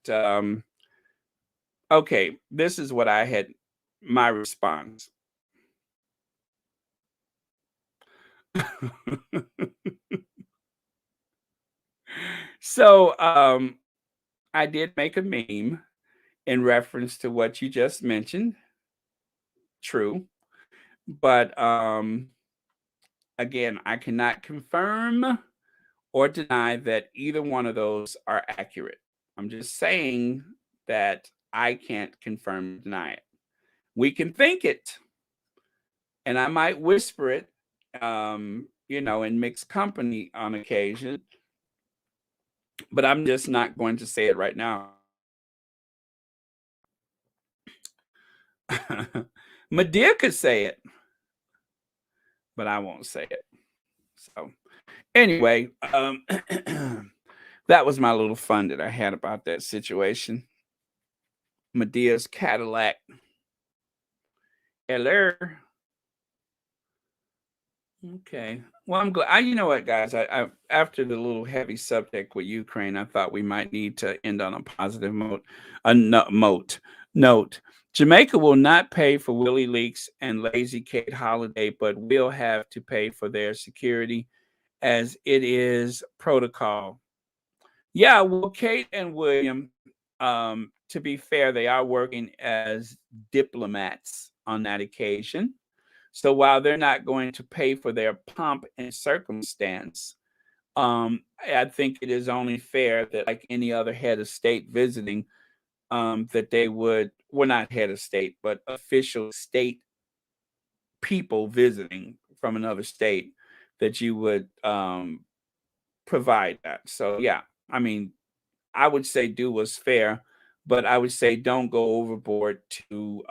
Speaker 1: okay, this is what I had my response. So I did make a meme in reference to what you just mentioned. True. But again, I cannot confirm or deny that either one of those are accurate. I'm just saying that I can't confirm or deny it. We can think it, and I might whisper it, in mixed company on occasion, but I'm just not going to say it right now. Medea could say it, but I won't say it. So anyway, that was my little fun that I had about that situation. Medea's Cadillac. Hello. Okay. Well, I'm glad. You know what, guys? I after the little heavy subject with Ukraine, I thought we might need to end on a positive note. A note. Jamaica will not pay for Willie Leaks and Lazy Kate Holiday, but will have to pay for their security, as it is protocol. Yeah, well, Kate and William, to be fair, they are working as diplomats on that occasion. So while they're not going to pay for their pomp and circumstance, I think it is only fair that, like any other head of state visiting, that they would, well, not head of state, but official state people visiting from another state, that you would provide that. So, yeah, I mean, I would say do what's fair, but I would say don't go overboard to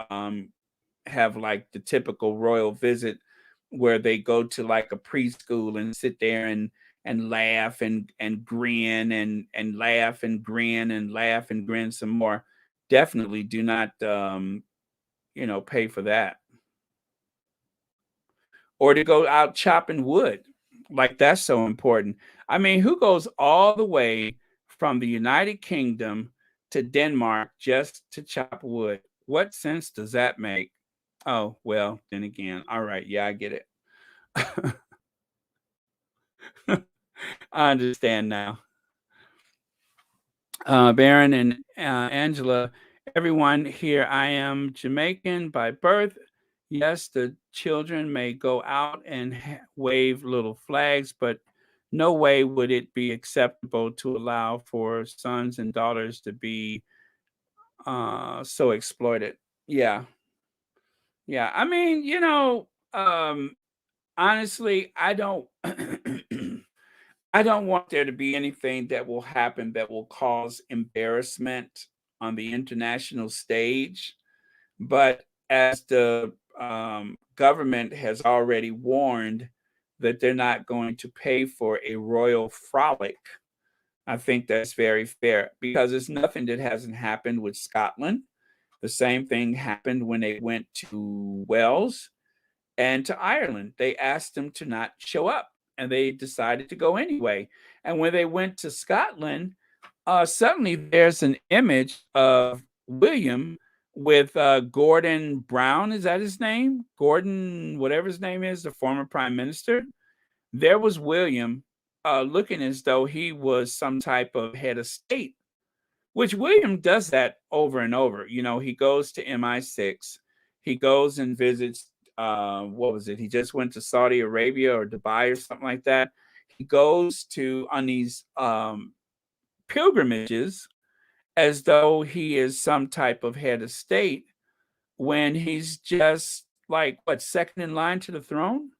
Speaker 1: have like the typical royal visit where they go to like a preschool and sit there and laugh and grin and laugh and grin and laugh and grin some more. Definitely do not pay for that. Or to go out chopping wood. Like that's so important. I mean, who goes all the way from the United Kingdom to Denmark just to chop wood? What sense does that make? Oh, well, then again, all right, yeah, I get it. I understand now. Baron and Angela, everyone here, I am Jamaican by birth. Yes, the children may go out and wave little flags, but no way would it be acceptable to allow for sons and daughters to be so exploited. Yeah, yeah. I mean, honestly, I don't. I don't want there to be anything that will happen that will cause embarrassment on the international stage. But as the government has already warned that they're not going to pay for a royal frolic, I think that's very fair because there's nothing that hasn't happened with Scotland. The same thing happened when they went to Wales and to Ireland. They asked them to not show up, and they decided to go anyway. And when they went to Scotland, suddenly there's an image of William with Gordon Brown. Is that his name? Gordon, whatever his name is, the former prime minister. There was William looking as though he was some type of head of state, which William does that over and over. He goes to MI6, he goes and visits, what was it? He just went to Saudi Arabia or Dubai or something like that. He goes to on these pilgrimages as though he is some type of head of state. when he's just like, what, second in line to the throne?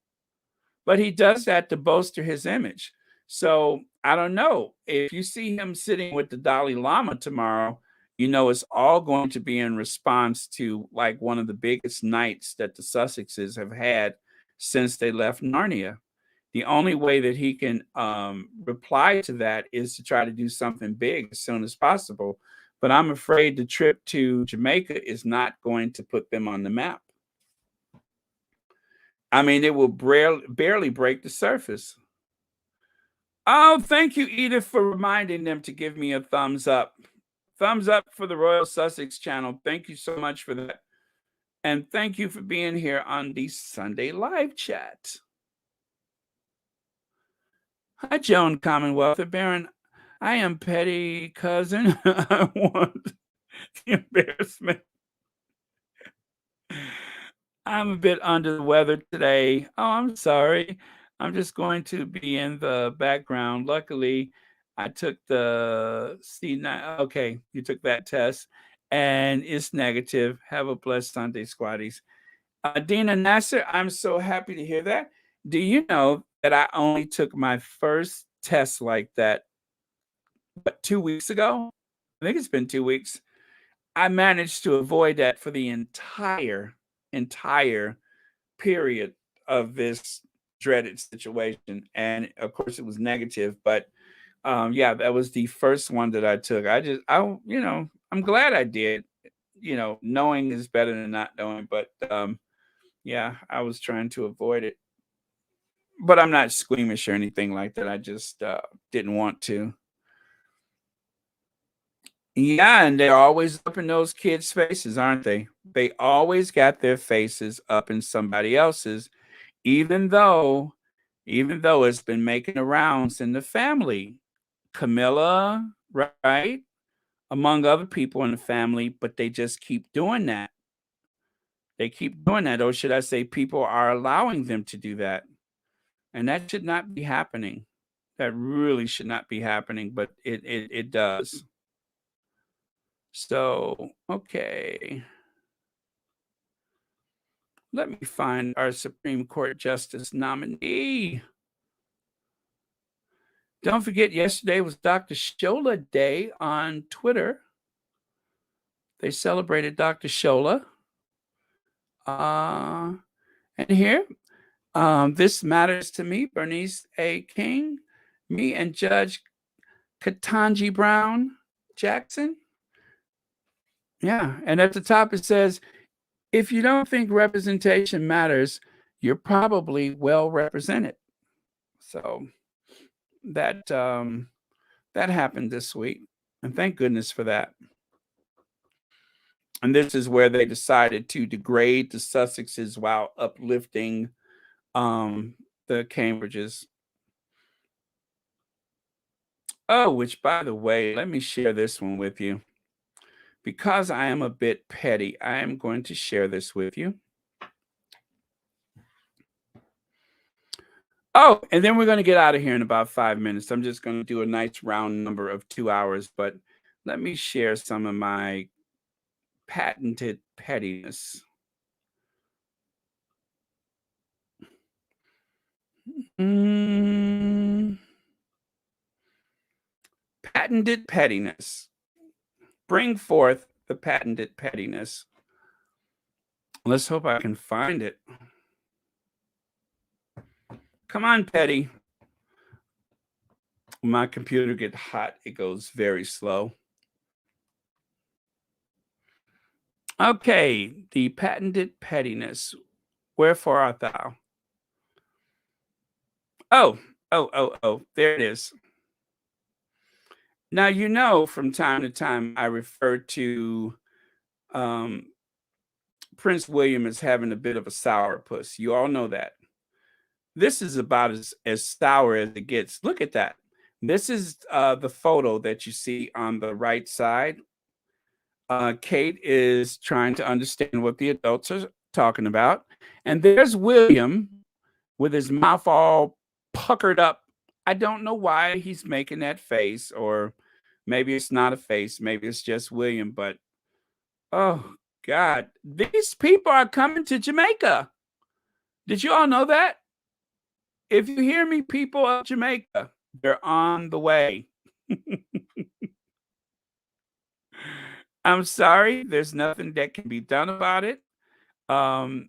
Speaker 1: But he does that to bolster his image. So I don't know. If you see him sitting with the Dalai Lama tomorrow, you know it's all going to be in response to like one of the biggest nights that the Sussexes have had since they left Narnia. The only way that he can reply to that is to try to do something big as soon as possible. But I'm afraid the trip to Jamaica is not going to put them on the map. I mean, it will barely break the surface. Oh, thank you, Edith, for reminding them to give me a thumbs up. Thumbs up for the Royal Sussex channel. Thank you so much for that. And thank you for being here on the Sunday live chat. Hi, Joan Commonwealth. Baron, I am petty cousin. I want the embarrassment. I'm a bit under the weather today. Oh, I'm sorry. I'm just going to be in the background. Luckily, I took the C9. Okay, you took that test and it's negative. Have a blessed Sunday, squaddies. Dina Nasser, I'm so happy to hear that. Do you know that I only took my first test like that, 2 weeks ago? I think it's been 2 weeks. I managed to avoid that for the entire period of this dreaded situation. And of course it was negative, but yeah, that was the first one that I took. I'm glad I did. Knowing is better than not knowing, but yeah, I was trying to avoid it. But I'm not squeamish or anything like that. I just didn't want to. Yeah, and they're always up in those kids' faces, aren't they? They always got their faces up in somebody else's, even though it's been making the rounds in the family. Camilla, right? Among other people in the family, but they just keep doing that. They keep doing that, or should I say, people are allowing them to do that. And that should not be happening. That really should not be happening, but it does. So, okay. Let me find our Supreme Court Justice nominee. Don't forget, yesterday was Dr. Shola Day on Twitter. They celebrated Dr. Shola. And here, this matters to me, Bernice A. King, me and Judge Ketanji Brown Jackson. Yeah, and at the top it says, if you don't think representation matters, you're probably well represented. So that happened this week, and thank goodness for that. And this is where they decided to degrade the Sussexes while uplifting the Cambridges. Oh, which, by the way, let me share this one with you. Because I am a bit petty, I am going to share this with you. Oh, and then we're going to get out of here in about 5 minutes. I'm just going to do a nice round number of 2 hours, but let me share some of my patented pettiness. Patented pettiness. Bring forth the patented pettiness. Let's hope I can find it. Come on, Petty. When my computer gets hot, it goes very slow. Okay, the patented pettiness. Wherefore art thou? Oh, there it is. Now, from time to time, I refer to Prince William as having a bit of a sourpuss. You all know that. This is about as sour as it gets. Look at that. This is the photo that you see on the right side. Kate is trying to understand what the adults are talking about. And there's William with his mouth all puckered up. I don't know why he's making that face, or maybe it's not a face. Maybe it's just William. But, oh, God, these people are coming to Jamaica. Did you all know that? If you hear me, people of Jamaica, they're on the way. I'm sorry, there's nothing that can be done about it. Um,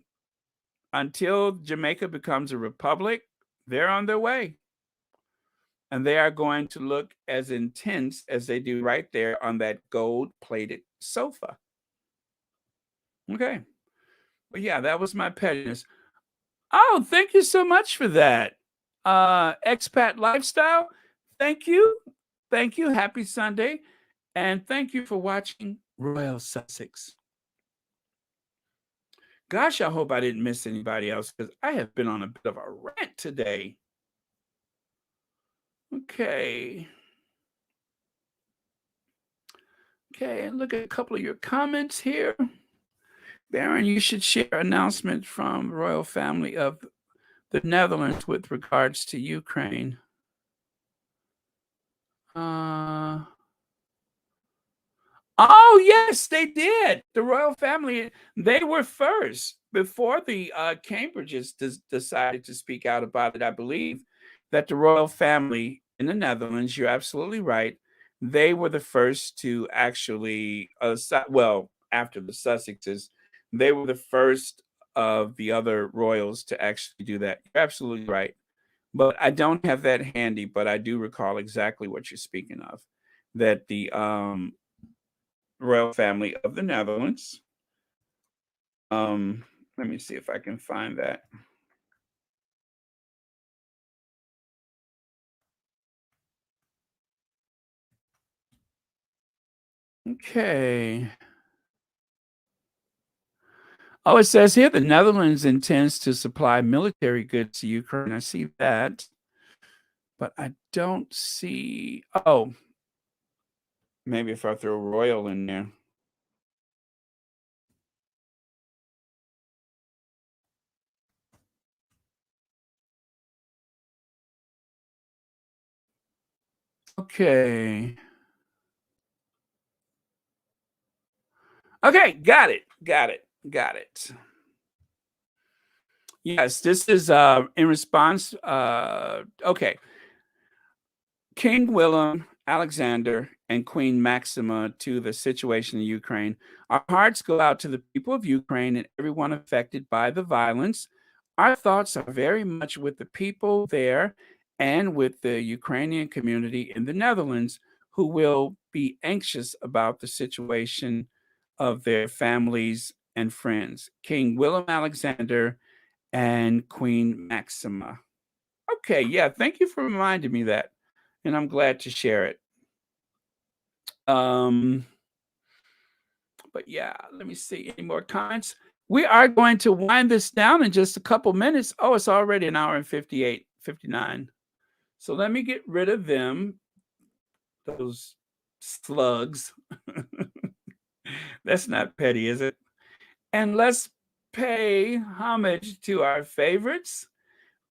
Speaker 1: until Jamaica becomes a republic, they're on their way. And they are going to look as intense as they do right there on that gold-plated sofa. Okay. But yeah, that was my pettiness. Oh, thank you so much for that. Expat lifestyle. Thank you. Thank you. Happy Sunday. And thank you for watching Royal Sussex. Gosh, I hope I didn't miss anybody else because I have been on a bit of a rant today. Okay. Okay, and look at a couple of your comments here. Baron, you should share announcement from royal family of the Netherlands with regards to Ukraine. Oh, yes, they did. The royal family, they were first before the Cambridges decided to speak out about it. I believe that the royal family in the Netherlands, you're absolutely right. They were the first to actually, well, after the Sussexes, they were the first of the other royals to actually do that. You're absolutely right. But I don't have that handy, but I do recall exactly what you're speaking of. That the royal family of the Netherlands. Let me see if I can find that. Okay. Oh, it says here the Netherlands intends to supply military goods to Ukraine. I see that, but I don't see. Oh, maybe if I throw royal in there. Okay. Okay, got it. Got it. Got it. Yes, this is in response. Okay. King Willem Alexander and Queen Maxima to the situation in Ukraine. Our hearts go out to the people of Ukraine and everyone affected by the violence. Our thoughts are very much with the people there and with the Ukrainian community in the Netherlands who will be anxious about the situation of their families and friends. King Willem Alexander and Queen Maxima. Okay, yeah, thank you for reminding me that, and I'm glad to share it. Um, but yeah, let me see any more comments. We are going to wind this down in just a couple minutes. Oh, it's already an hour and 58, 59. So let me get rid of them, those slugs. That's not petty, is it? And let's pay homage to our favorites,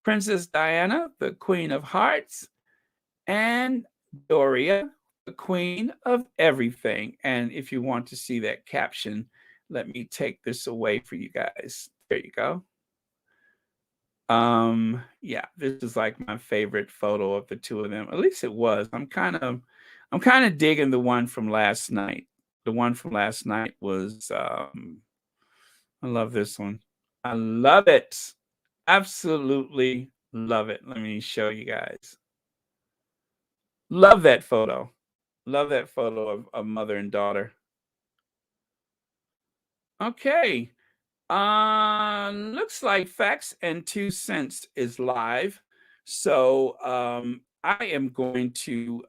Speaker 1: Princess Diana, the Queen of Hearts, and Doria, the queen of everything. And if you want to see that caption, let me take this away for you guys. There you go. Yeah, this is like my favorite photo of the two of them. At least it was. I'm kind of digging the one from last night. The one from last night was I love this one. I love it. Absolutely love it. Let me show you guys. Love that photo. Love that photo of mother and daughter. Okay. Looks like Facts and Two Cents is live. So I am going to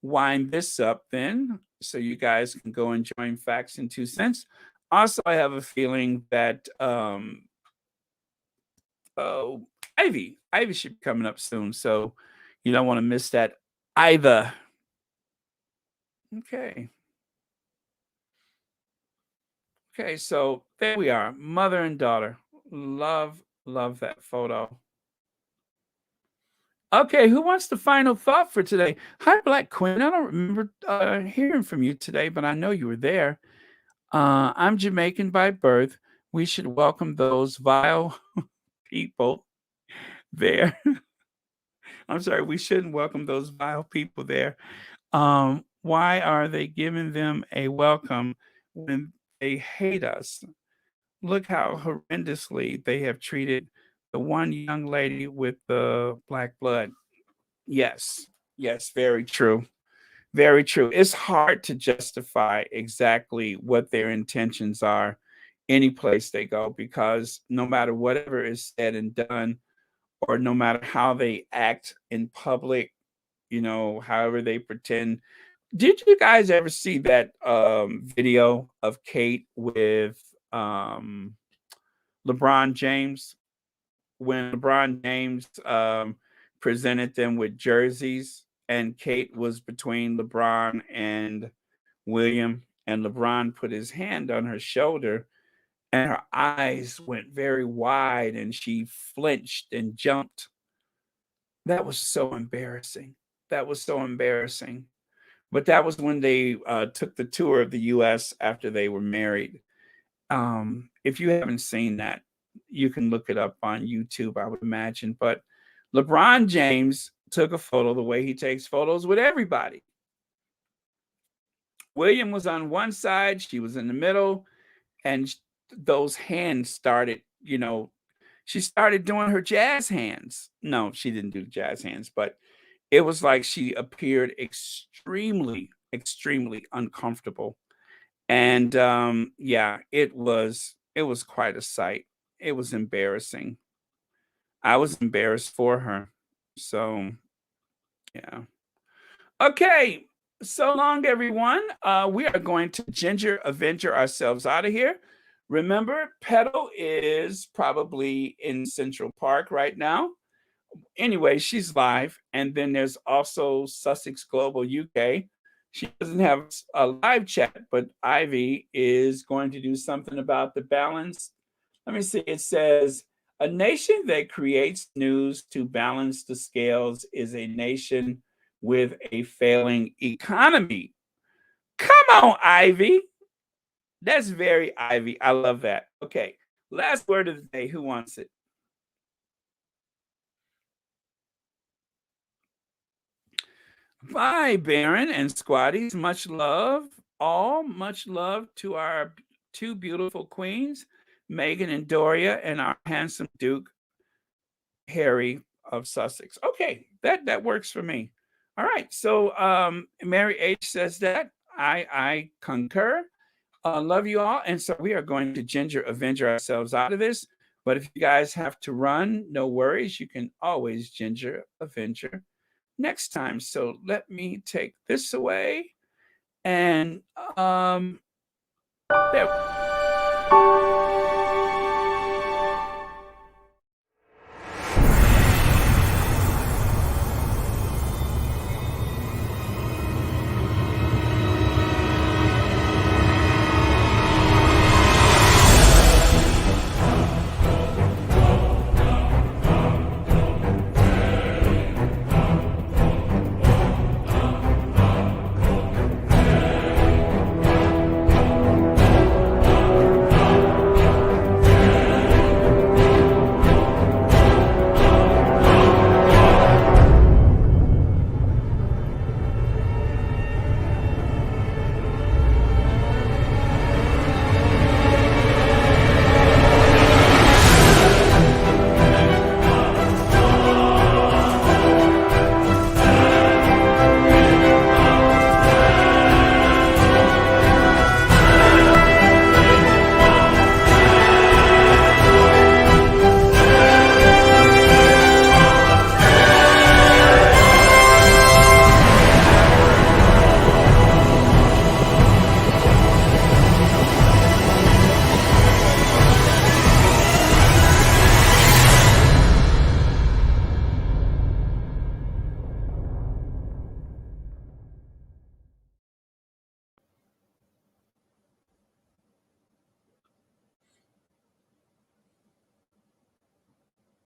Speaker 1: wind this up then so you guys can go and join Facts and Two Cents. Also, I have a feeling that oh, Ivy should be coming up soon. So you don't want to miss that either. Okay. Okay, so there we are, mother and daughter. Love, love that photo. Okay, who wants the final thought for today? Hi, Black Queen. I don't remember hearing from you today, but I know you were there. I'm Jamaican by birth. We should welcome those vile people there. I'm sorry, we shouldn't welcome those vile people there. Why are they giving them a welcome when they hate us? Look how horrendously they have treated the one young lady with the black blood. Yes, yes, very true. Very true. It's hard to justify exactly what their intentions are any place they go because no matter whatever is said and done, or no matter how they act in public, however they pretend. Did you guys ever see that video of Kate with LeBron James when LeBron James presented them with jerseys and Kate was between LeBron and William, and LeBron put his hand on her shoulder and her eyes went very wide and she flinched and jumped. That was so embarrassing. That was so embarrassing. But that was when they took the tour of the US after they were married. If you haven't seen that, you can look it up on YouTube, I would imagine. But LeBron James took a photo the way he takes photos with everybody. William was on one side, she was in the middle, and those hands started, she started doing her jazz hands. No, she didn't do the jazz hands, but it was like she appeared extremely, extremely uncomfortable. And yeah, it was quite a sight. It was embarrassing. I was embarrassed for her. So yeah. Okay. So long, everyone. We are going to Ginger Avenger ourselves out of here. Remember, Petal is probably in Central Park right now. Anyway, she's live. And then there's also Sussex Global UK. She doesn't have a live chat, but Ivy is going to do something about the balance. Let me see. It says a nation that creates news to balance the scales is a nation with a failing economy. Come on, Ivy. That's very Ivy. I love that. Okay. Last word of the day. Who wants it? Bye, Baron and Squatties. Much love, all. Much love to our two beautiful queens, Meghan and Doria, and our handsome Duke, Harry of Sussex. Okay, that works for me. All right. So Mary H says that. I concur. Love you all. And so we are going to Ginger Avenger ourselves out of this. But if you guys have to run, no worries. You can always Ginger Avenger next time. So let me take this away and there.